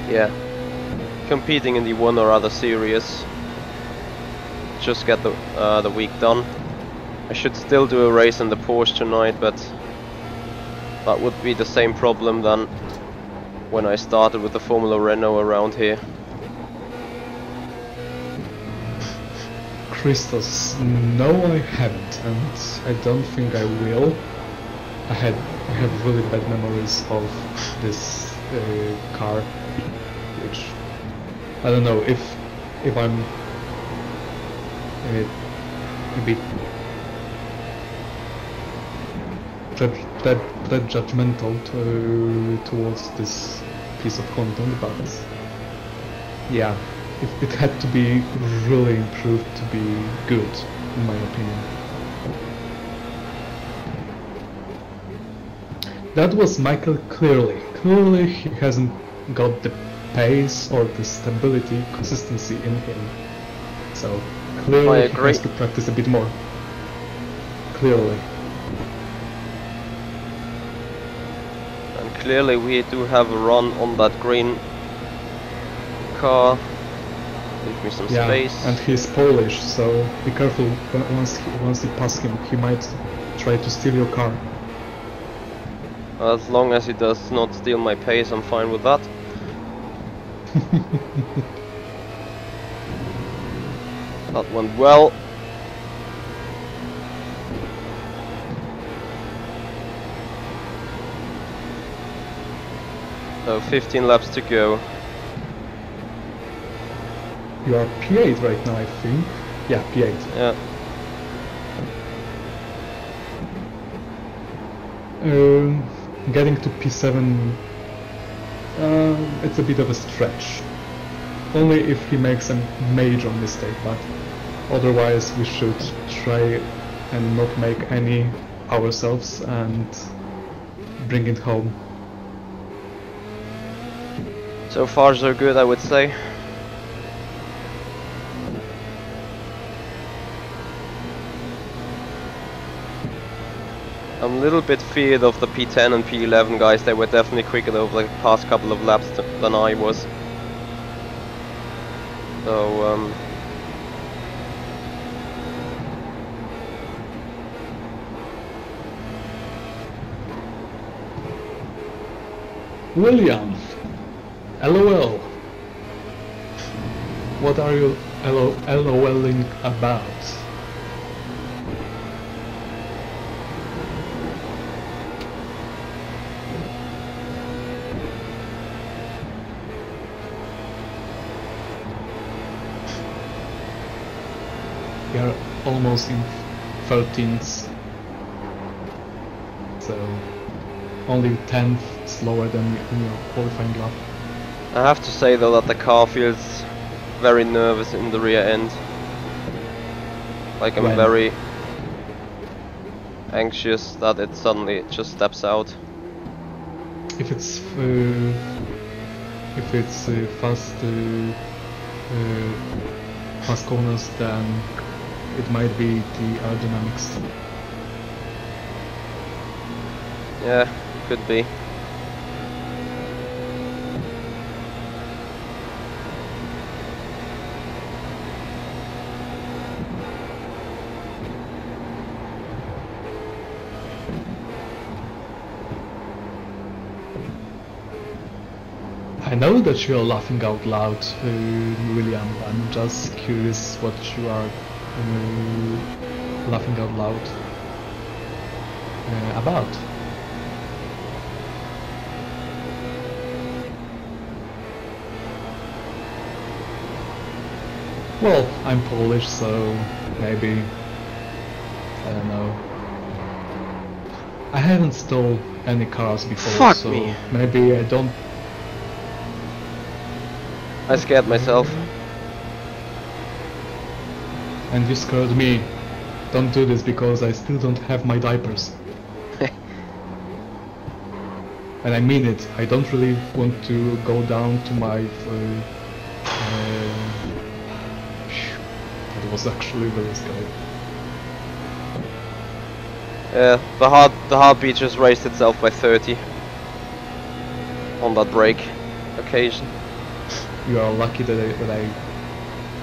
yeah, competing in the one or other series. Just get the week done. I should still do a race in the Porsche tonight, but that would be the same problem than when I started with the Formula Renault around here. Christos, no I haven't, and I don't think I will. I have really bad memories of this car, which I don't know if I'm a bit that judgmental towards this piece of content, but yeah, it had to be really improved to be good, in my opinion. That was Michael clearly. Clearly he hasn't got the pace or the stability, consistency in him. So clearly he has to practice a bit more. Clearly. And clearly we do have a run on that green car. Leave me some space. And he's Polish, so be careful once you pass him. He might try to steal your car. As long as he does not steal my pace, I'm fine with that. That went well. So 15 laps to go. You are P8 right now, I think. Yeah, P8. Yeah. Getting to P7, it's a bit of a stretch. Only if he makes a major mistake, but otherwise we should try and not make any ourselves and bring it home. So far so good, I would say. I'm a little bit feared of the P10 and P11 guys. They were definitely quicker over the past couple of laps than I was. So William, LOL. What are you LOLing about? We are almost in 13th, so only 10th slower than in your qualifying lap. I have to say though that the car feels very nervous in the rear end. Like I'm very anxious that it suddenly just steps out. If it's fast corners, then it might be the aerodynamics. Yeah, could be. I know that you are laughing out loud, William. I'm just curious what you are laughing out loud about. Well, I'm Polish, so maybe, I don't know. I haven't stole any cars before, Fuck so me. maybe I don't. I scared myself. And you scared me. Don't do this because I still don't have my diapers. And I mean it. I don't really want to go down to my. That was actually very scary. Yeah, the heartbeat just raised itself by 30 on that break occasion. You are lucky that I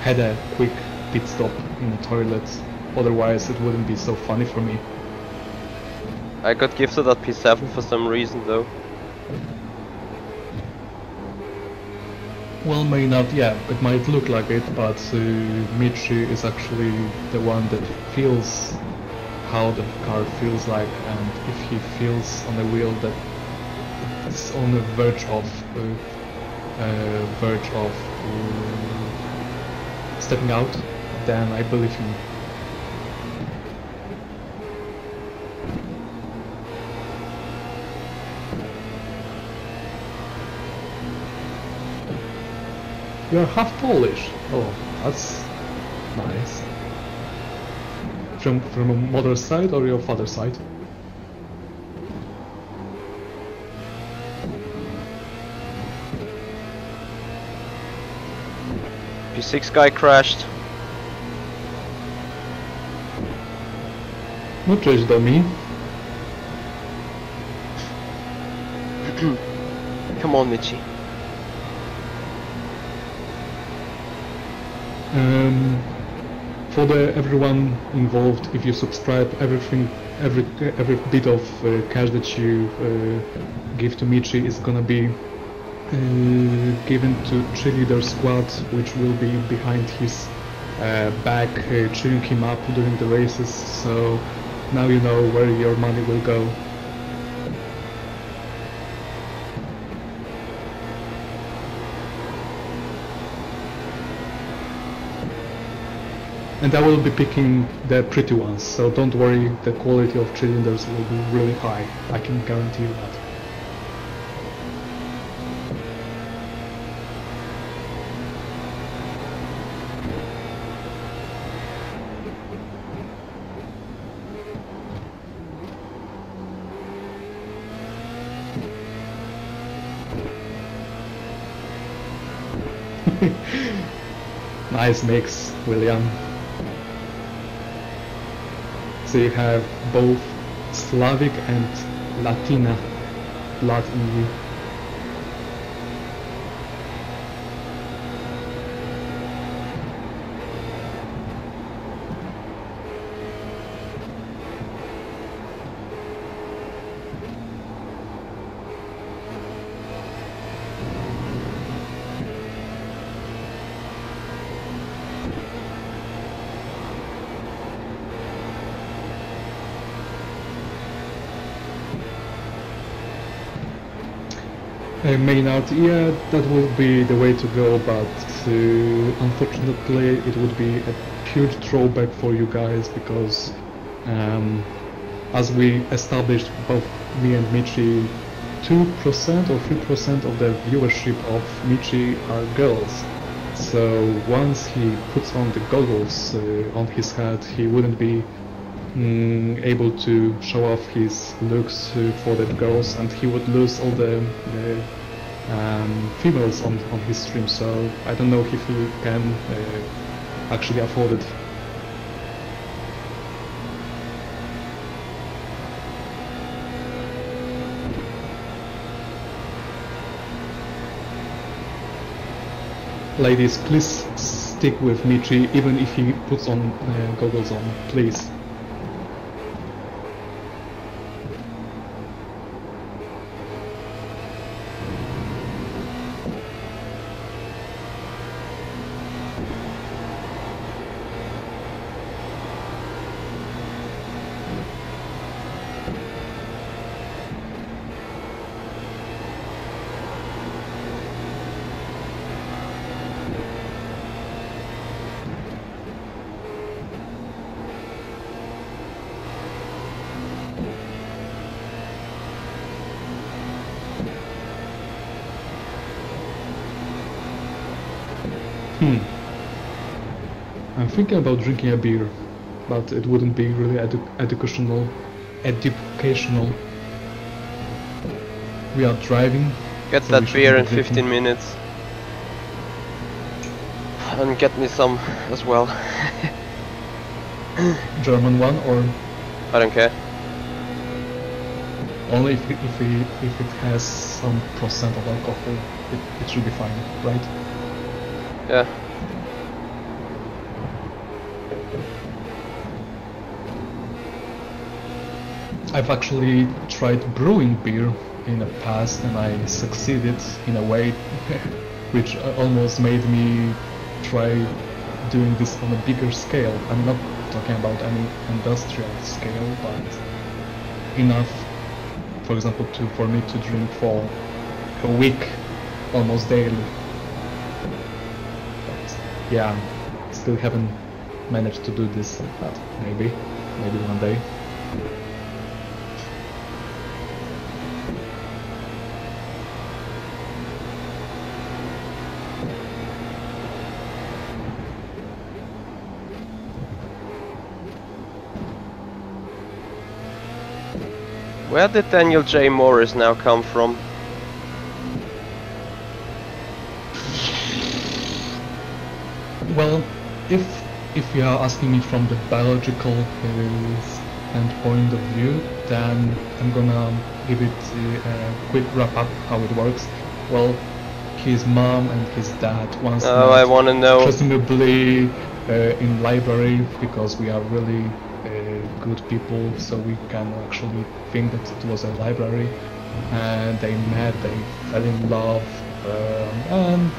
had a quick pit stop in the toilet. Otherwise, it wouldn't be so funny for me. I got gifted that P7 for some reason though. Well, may not, yeah, it might look like it, but Michi is actually the one that feels how the car feels like, and if he feels on the wheel that it's on the verge of stepping out, then I believe him. You're half Polish. Oh, that's nice. From a mother's side or your father's side? P6 guy crashed. No cześć do me. Come on, Michi. For everyone involved, if you subscribe, every bit of cash that you give to Michi is gonna be given to cheerleader squad, which will be behind his back, cheering him up during the races. So now you know where your money will go. And I will be picking the pretty ones, so don't worry, the quality of cylinders will be really high, I can guarantee you that. Nice mix, William. So you have both Slavic and Latina blood in you. Maynard, yeah, that would be the way to go, but unfortunately it would be a huge drawback for you guys because as we established, both me and Michi, 2% or 3% of the viewership of Michi are girls. So once he puts on the goggles on his head, he wouldn't be able to show off his looks for the girls, and he would lose all the females on his stream, so I don't know if he can actually afford it. Ladies, please stick with Michi even if he puts on goggles on, please. I'm thinking about drinking a beer, but it wouldn't be really educational. We are driving. Get so that beer in drinking. 15 minutes. And get me some as well. German one, or I don't care. only if it has some percent of alcohol, it should be fine, right? Yeah. I've actually tried brewing beer in the past, and I succeeded in a way which almost made me try doing this on a bigger scale. I'm not talking about any industrial scale, but enough, for example, for me to drink for a week, almost daily. But yeah, still haven't managed to do this, but maybe one day. Where did Daniel J. Morris now come from? Well, if you are asking me from the biological standpoint of view, then I'm gonna give it a quick wrap up how it works. Well, his mom and his dad once Oh, I want to know. presumably in library, because we are really good people, so we can actually think that it was a library, and they met, they fell in love, and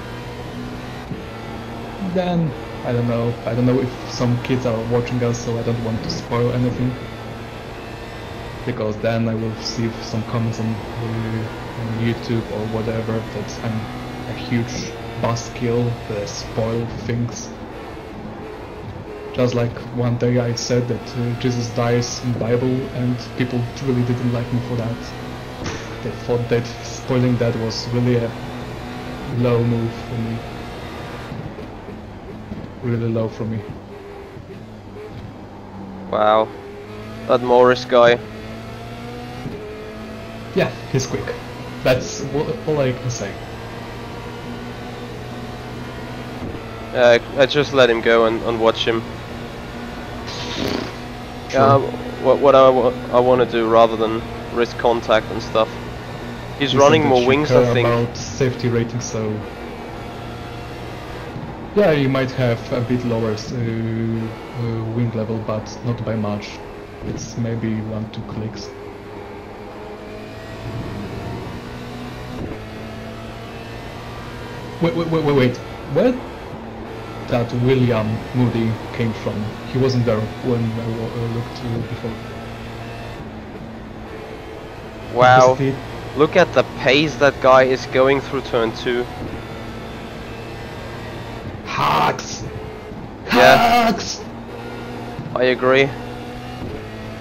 then I don't know if some kids are watching us, so I don't want to spoil anything, because then I will see some comments on YouTube or whatever that I'm a huge buzzkill that spoil things. Just like one day I said that Jesus dies in Bible, and people really didn't like me for that. They thought that spoiling that was really a low move for me. Really low for me. Wow. That Morris guy. Yeah, he's quick. That's all I can say. I just let him go and watch him. Sure. Yeah, what I want to do rather than risk contact and stuff. He's You running said more that you wings, care I think. about safety rating, so yeah, you might have a bit lower wing level, but not by much. It's maybe 1-2 clicks. Wait. Where that William Moody came from? He wasn't there when I looked before. Wow. Is it- Look at the pace that guy is going through turn 2. Hacks! Yeah. Hacks! I agree.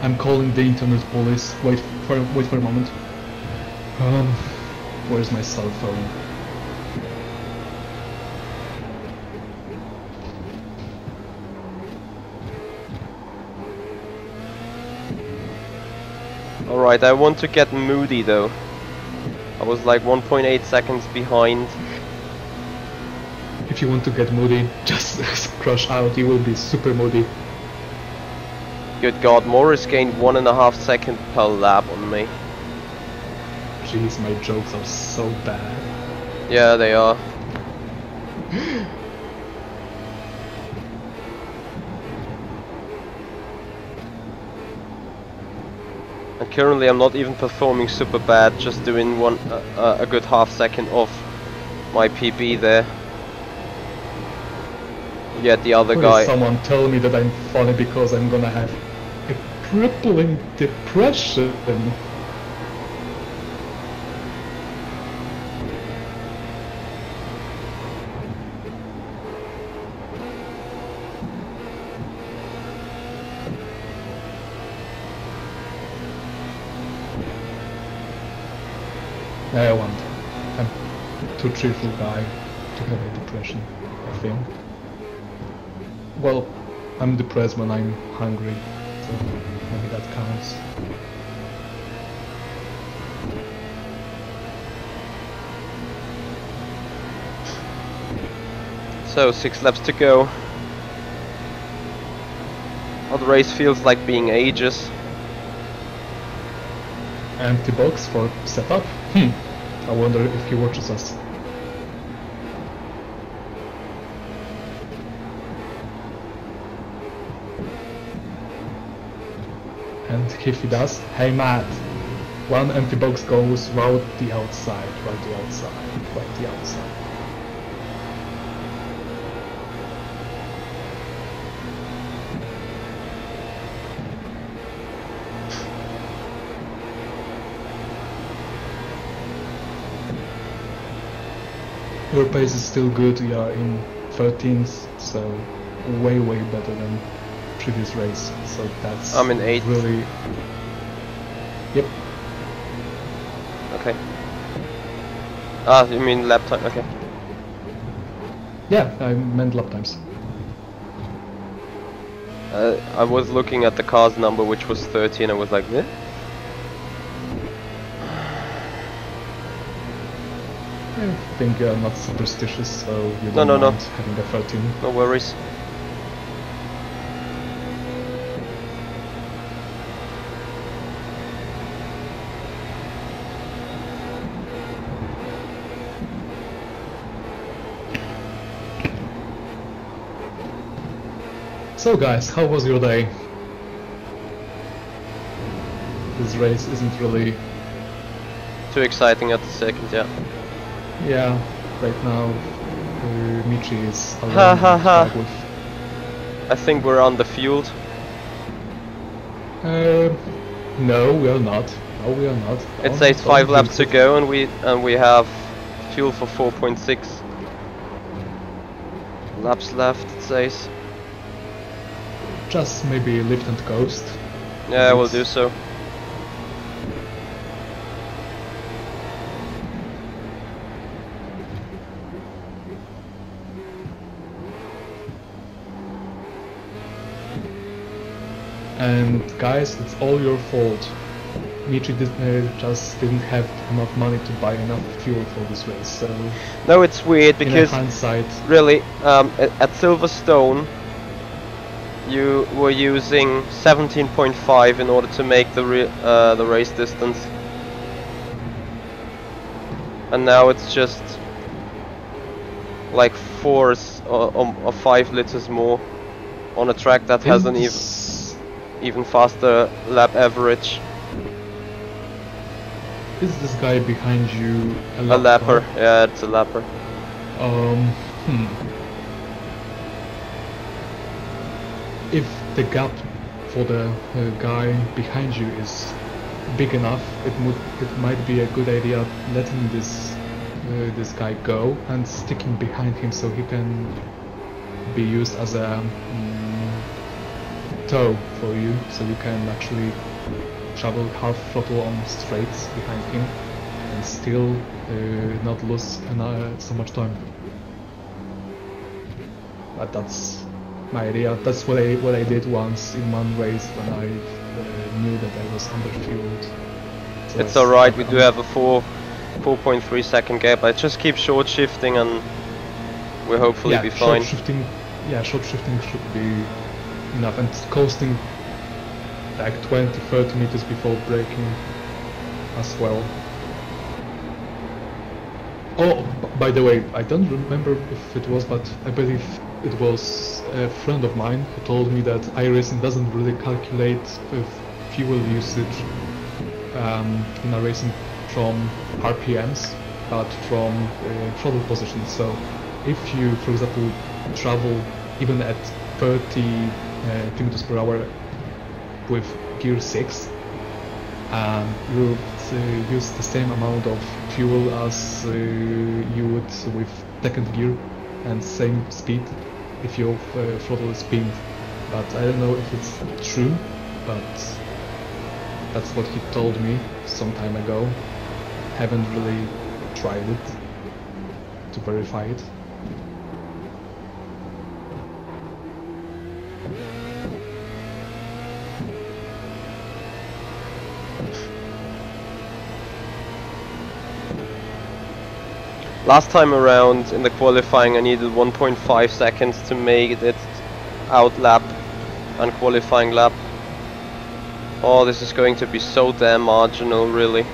I'm calling the internet police. Wait for a moment. Where's my cell phone? Alright, I want to get Moody though. I was like 1.8 seconds behind. If you want to get moody, just crush out. You will be super moody. Good god, Morris gained 1.5 seconds per lap on me. Jeez, my jokes are so bad. Yeah, they are. And currently I'm not even performing super bad, just doing a good half second off my PB there. Yet the other Please guy... someone tell me that I'm funny, because I'm gonna have a crippling depression. I want. I'm too cheerful guy to have a depression. depression, I think. Well, I'm depressed when I'm hungry, so maybe that counts. So 6 laps to go. Oh, the race feels like being ages. Empty box for setup? I wonder if he watches us. And if he does, hey Matt, one empty box goes round the outside, right the outside, right the outside. Your pace is still good, you are in 13th, so way better than previous race, so that's I'm in 8th. Really... Yep. Okay. Ah, you mean lap time, okay. Yeah, I meant lap times. I was looking at the car's number, which was 30, and I was like, eh? I think you're not superstitious, so you No, don't no, mind having a 13. no worries. So guys, how was your day? This race isn't really... Too exciting at the second, yeah. Yeah, right now Michi is Ha ha ha. with... I think we're underfueled. No, we are not. No, we are not. It says 5 laps to go, and we have fuel for 4.6 laps left. It says. Just maybe lift and coast. Yeah, we'll do so. And guys, it's all your fault. Michi just didn't have enough money to buy enough fuel for this race, so... No, it's weird because in hindsight, really, at Silverstone, you were using 17.5 in order to make the race distance, and now it's just like 4 or 5 liters more on a track that has an even faster lap average. Is this guy behind you a lapper? Yeah, it's a lapper. If the gap for the guy behind you is big enough, it might be a good idea letting this guy go and sticking behind him so he can be used as a tow for you, so you can actually travel half throttle on straights behind him and still not lose so much time. But that's my idea. That's what I did once in one race when I knew that I was underfueled. So it's alright, we do have a 4.3 second gap. I just keep short shifting and we'll hopefully be fine. Short shifting should be enough, and coasting like 20-30 meters before braking as well. Oh, by the way, I don't remember if it was, but I believe it was a friend of mine who told me that iRacing doesn't really calculate fuel usage in a racing from RPMs, but from throttle position. So if you, for example, travel even at 30 kilometers per hour with gear 6, you would use the same amount of fuel as you would with second gear and same speed if your throttle is pinned. But I don't know if it's true, but that's what he told me some time ago. Haven't really tried it to verify it. Last time around in the qualifying I needed 1.5 seconds to make it out lap and qualifying lap. Oh, this is going to be so damn marginal, really.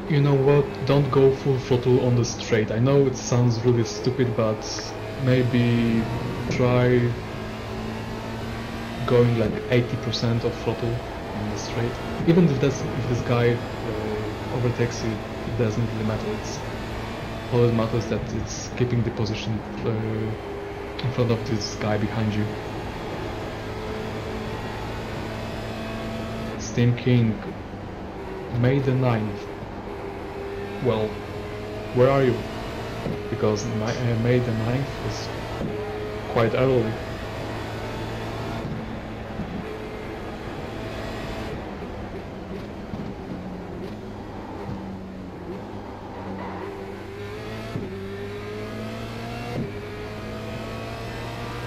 You know what, don't go full throttle on the straight. I know it sounds really stupid, but maybe try going like 80% of throttle on the straight. Even if this guy overtakes you, it doesn't really matter. All it matters that it's keeping the position in front of this guy behind you. Steam King, May the 9th. Well, where are you? Because May the 9th is quite early.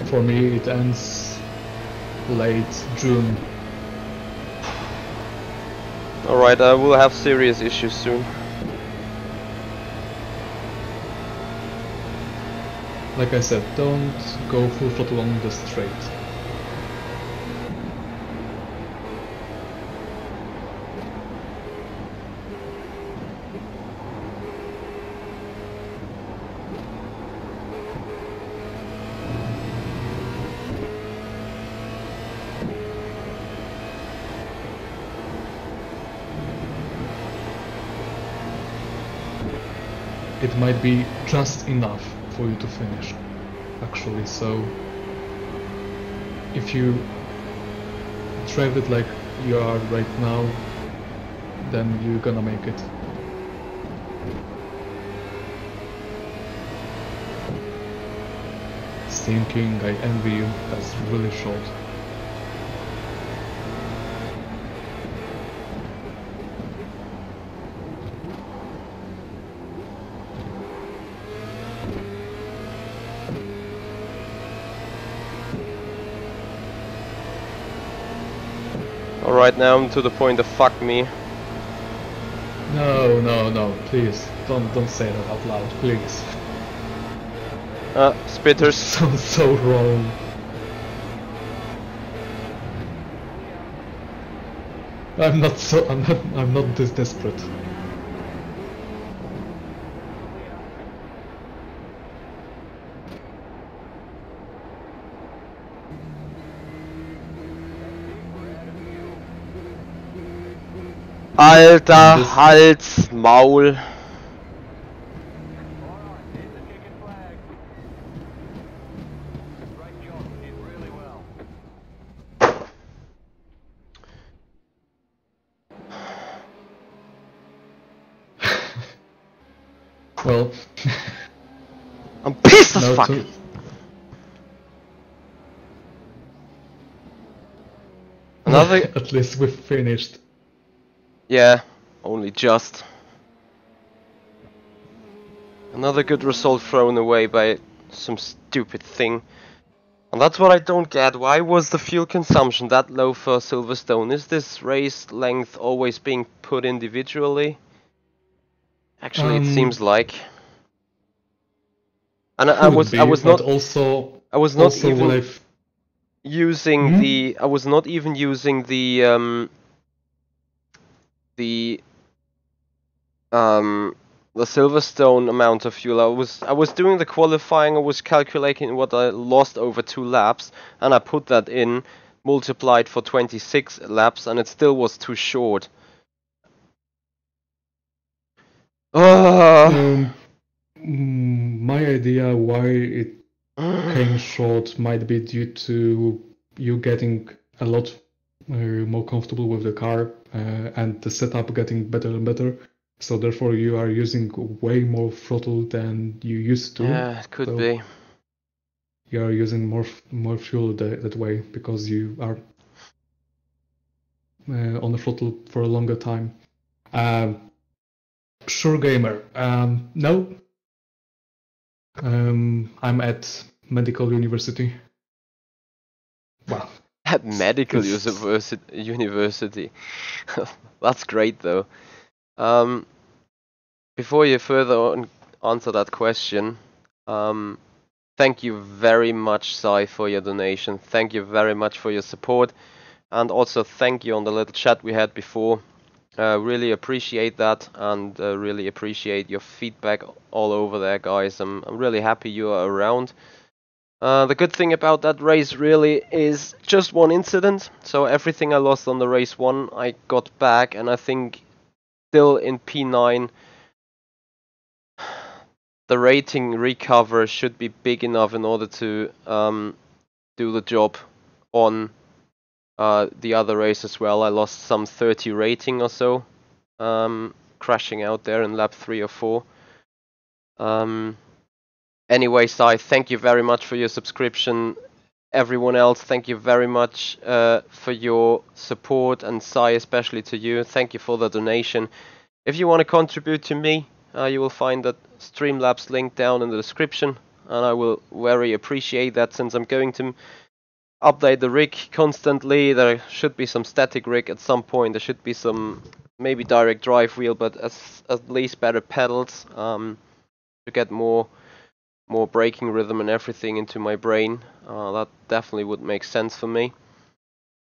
For me it ends late June. Alright, I will have serious issues soon. Like I said, don't go full throttle on the straight. It might be just enough for you to finish, actually, so if you drive it like you are right now, then you're gonna make it. Steam King, I envy you, that's really short. Alright, now I'm to the point of fuck me. No, please, don't say that out loud, please. Spitters. Sounds so wrong. I'm not this desperate. Alter Hals, Maul. Well, I'm pissed as fuck. Another. At least we've finished. Yeah, only just. Another good result thrown away by some stupid thing. And that's what I don't get. Why was the fuel consumption that low for Silverstone? Is this race length always being put individually? Actually, it seems like. And I was not even using the Silverstone amount of fuel. I was doing the qualifying. I was calculating what I lost over 2 laps, and I put that in, multiplied for 26 laps, and it still was too short. My idea why it came short might be due to you getting a lot more comfortable with the car and the setup getting better and better. So therefore you are using way more throttle than you used to. Yeah, it could be. You are using more fuel that way because you are on the throttle for a longer time. Sure gamer. No. I'm at medical university. Wow. At medical It's university. That's great though. Before you further answer that question, thank you very much, Sai, for your donation. Thank you very much for your support. And also thank you on the little chat we had before. Really appreciate that, and really appreciate your feedback all over there, guys. I'm really happy you are around. The good thing about that race really is just one incident. So everything I lost on the race 1, I got back, and I think still in P9, the rating recover should be big enough in order to do the job on the other race as well. I lost some 30 rating or so, crashing out there in lap 3 or 4. Anyway, Sai, thank you very much for your subscription. Everyone else, thank you very much for your support, and Sai, especially to you, thank you for the donation. If you want to contribute to me, you will find that Streamlabs link down in the description, and I will very appreciate that, since I'm going to update the rig constantly. There should be some static rig at some point. There should be some maybe direct drive wheel, but at least better pedals to get more braking rhythm and everything into my brain. That definitely would make sense for me.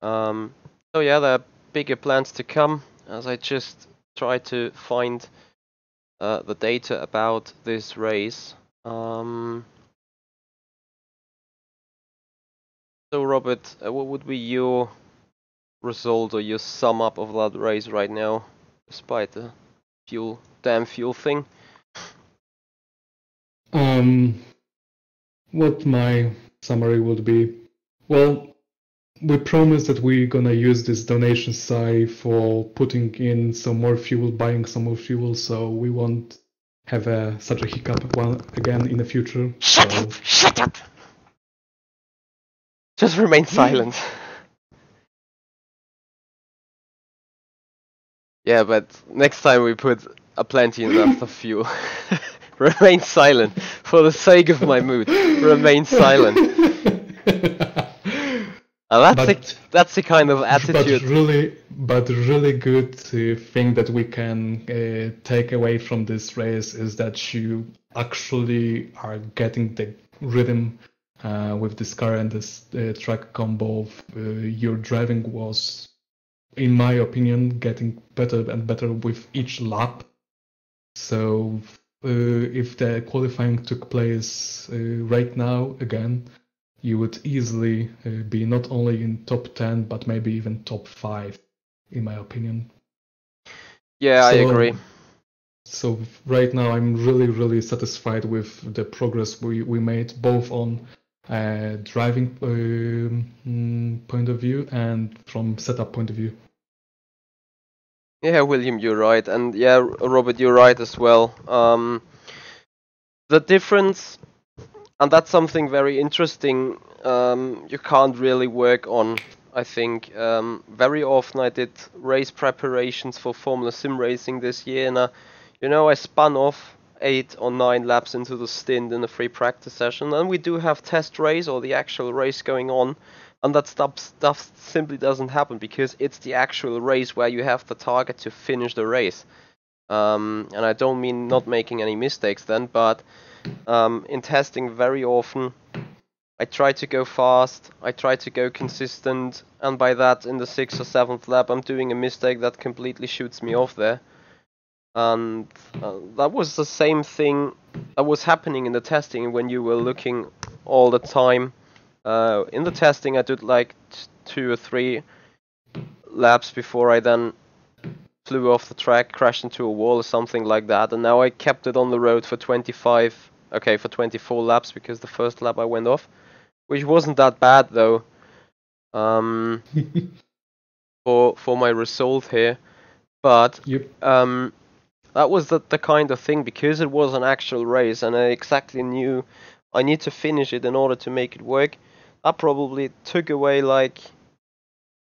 So yeah, there are bigger plans to come as I just try to find the data about this race. So Robert, what would be your result or your sum up of that race right now, despite the damn fuel thing? What my summary would be. Well, we promised that we're gonna use this donation side for putting in some more fuel, buying some more fuel, so we won't have such a hiccup again in the future. Shut up! Just remain silent. Yeah, but next time we put a plenty enough of fuel. Remain silent. For the sake of my mood, remain silent. That's the kind of attitude. But really good thing that we can take away from this race is that you actually are getting the rhythm with this car and this track combo. Your driving was, in my opinion, getting better and better with each lap. So if the qualifying took place right now again, you would easily be not only in top 10, but maybe even top 5, in my opinion. Yeah, I agree. So right now I'm really satisfied with the progress we made, both on driving point of view and from setup point of view. Yeah, William, you're right, and yeah, Robert, you're right as well. The difference, and that's something very interesting, you can't really work on, I think. Very often I did race preparations for Formula Sim racing this year, and I spun off 8 or 9 laps into the stint in a free practice session, and we do have test race or the actual race going on. And that stuff simply doesn't happen because it's the actual race where you have the target to finish the race. And I don't mean not making any mistakes then, but in testing very often I try to go fast, I try to go consistent, and by that in the 6th or 7th lap I'm doing a mistake that completely shoots me off there. And that was the same thing that was happening in the testing when you were looking all the time. In the testing I did like 2 or 3 laps before I then flew off the track, crashed into a wall or something like that, and now I kept it on the road for 24 laps because the first lap I went off, which wasn't that bad though, for my result here, but Yep. that was the kind of thing, because it was an actual race and I exactly knew I need to finish it in order to make it work. That probably took away like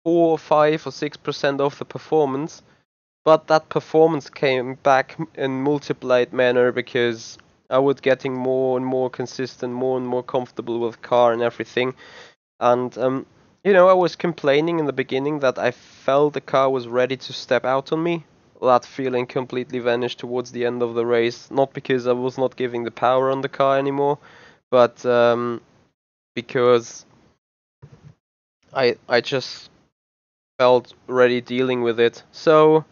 4 or 5 or 6% of the performance, but that performance came back in multiplied manner because I was getting more and more consistent, more and more comfortable with the car and everything. And I was complaining in the beginning that I felt the car was ready to step out on me. That feeling completely vanished towards the end of the race, not because I was not giving the power on the car anymore, but because I just felt ready dealing with it. So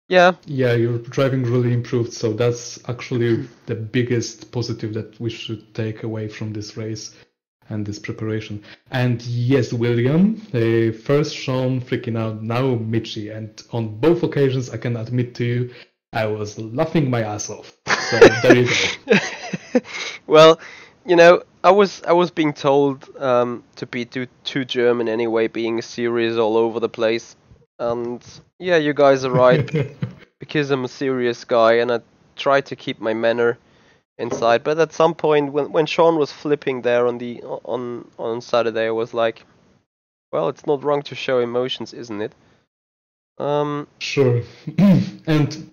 yeah. Yeah, your driving really improved, so that's actually the biggest positive that we should take away from this race and this preparation. And yes, William, first Sean freaking out, now Michi, and on both occasions I can admit to you, I was laughing my ass off. So there you go. Well, I was being told to be too German anyway, being serious all over the place. And yeah, you guys are right, because I'm a serious guy and I try to keep my manner inside. But at some point, when Sean was flipping there on Saturday, I was like, well, it's not wrong to show emotions, isn't it? Sure. And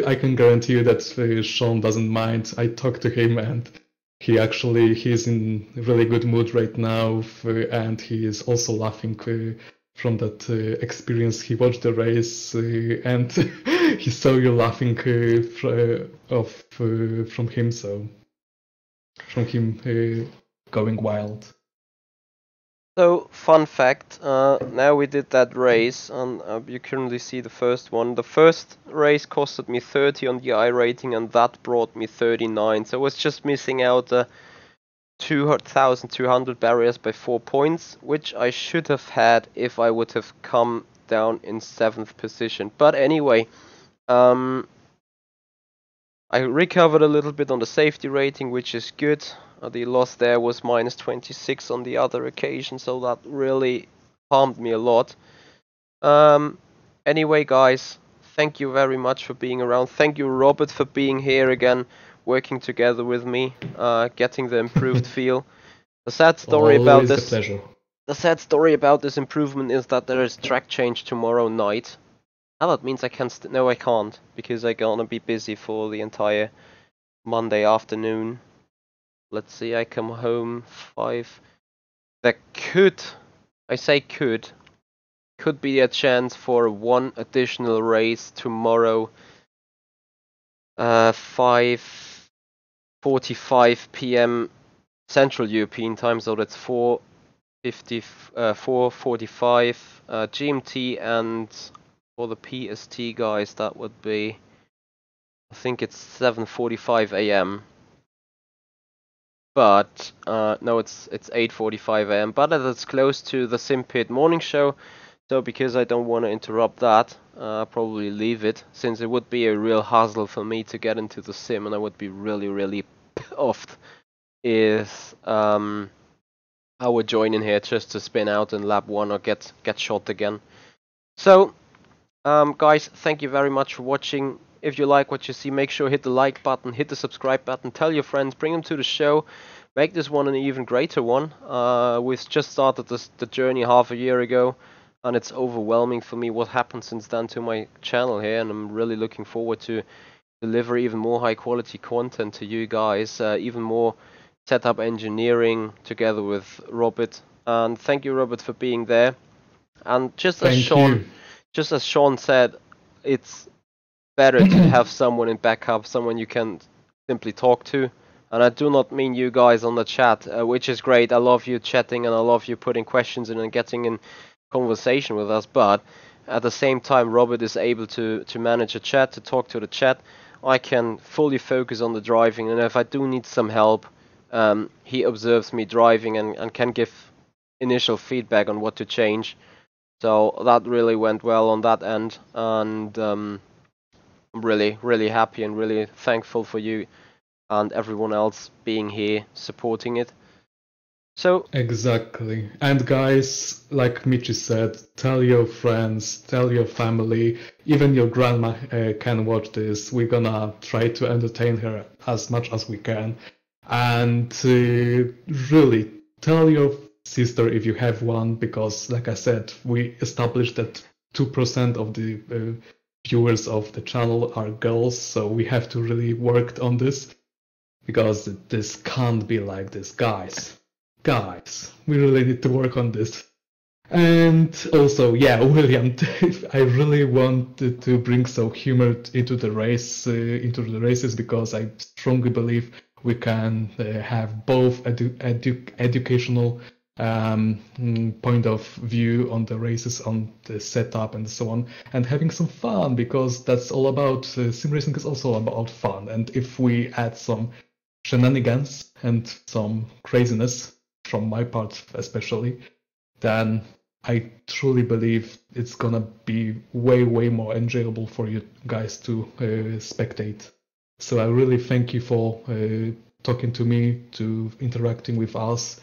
I can guarantee you that Sean doesn't mind. I talked to him and he's in really good mood right now, and he is also laughing from that experience. He watched the race and he saw you laughing from him, so from him going wild. So, fun fact, now we did that race, and you currently see the first one. The first race costed me 30 on the iRating, and that brought me 39. So I was just missing out 2,200 barriers by 4 points, which I should have had if I would have come down in 7th position. But anyway, I recovered a little bit on the safety rating, which is good. The loss there was minus 26 on the other occasion, so that really harmed me a lot. Anyway, guys, thank you very much for being around. Thank you, Robert, for being here again, working together with me, getting the improved feel. The sad story about this. The sad story about this improvement is that there is track change tomorrow night. Now that means I can. No, I can't, because I'm gonna be busy for the entire Monday afternoon. Let's see, I come home 5. There I say could be a chance for one additional race tomorrow, 5:45 p.m. Central European time, so that's 4:45 GMT, and for the PST guys that would be, I think it's 7:45 a.m. But no, it's 8:45 a.m. But it's close to the SimPit morning show, so because I don't want to interrupt that, I'll probably leave it, since it would be a real hassle for me to get into the sim, and I would be really off if I would join in here just to spin out in lap 1 or get shot again. So guys, thank you very much for watching. If you like what you see, make sure hit the like button, hit the subscribe button, tell your friends, bring them to the show, make this one an even greater one. We've just started the journey half a year ago, and it's overwhelming for me what happened since then to my channel here, and I'm really looking forward to deliver even more high quality content to you guys, even more setup engineering together with Robert. And thank you, Robert, for being there. And just as Sean said, it's better to have someone in backup, someone you can simply talk to. And I do not mean you guys on the chat, which is great. I love you chatting and I love you putting questions in and getting in conversation with us. But at the same time, Robert is able to manage a chat, to talk to the chat. I can fully focus on the driving, and if I do need some help, he observes me driving and can give initial feedback on what to change. So that really went well on that end, and I'm really happy and really thankful for you and everyone else being here supporting it. So exactly. And guys, like Michi said, tell your friends, tell your family, even your grandma can watch this. We're gonna try to entertain her as much as we can. And really, tell your sister if you have one, because like I said, we established that 2% of the viewers of the channel are girls, so we have to really work on this, because this can't be like this, guys. Guys, we really need to work on this. And also, yeah, William, I really wanted to bring some humor into the races, because I strongly believe we can have both educational point of view on the races, on the setup and so on, and having some fun, because that's all about sim racing is also about fun. And if we add some shenanigans and some craziness from my part especially, then I truly believe it's gonna be way more enjoyable for you guys to spectate. So I really thank you for talking to me, to interacting with us,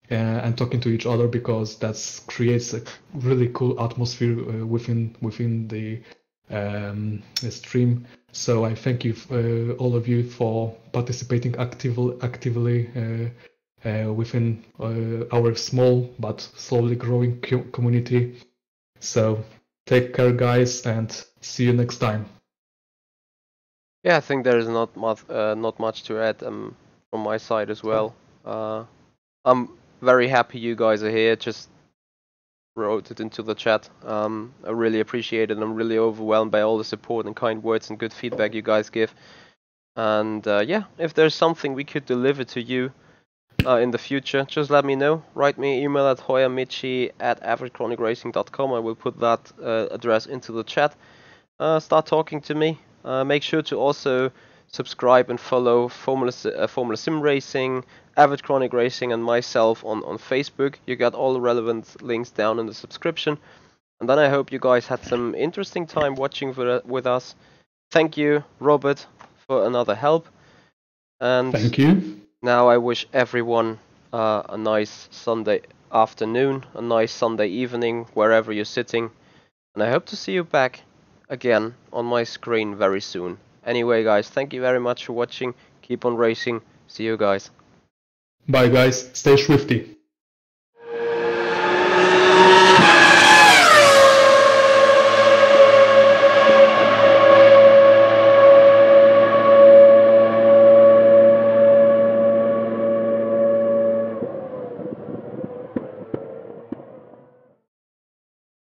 and talking to each other, because that creates a really cool atmosphere within the stream. So I thank you, all of you, for participating actively within our small but slowly growing community. So take care, guys, and see you next time. Yeah, I think there is not much to add from my side as well. I'm very happy you guys are here. Just wrote it into the chat. I really appreciate it. I'm really overwhelmed by all the support and kind words and good feedback you guys give. And yeah, if there's something we could deliver to you in the future, just let me know. Write me an email at hoyermichi@averagechronicracing.com. I will put that address into the chat. Start talking to me. Make sure to also subscribe and follow Formula Sim Racing, Avid Chronic Racing, and myself on Facebook. You got all the relevant links down in the subscription. And then I hope you guys had some interesting time watching with us. Thank you, Robert, for another help. And thank you. Now I wish everyone a nice Sunday afternoon, a nice Sunday evening, wherever you're sitting. And I hope to see you back again on my screen very soon. Anyway, guys, thank you very much for watching. Keep on racing. See you guys. Bye, guys. Stay swifty.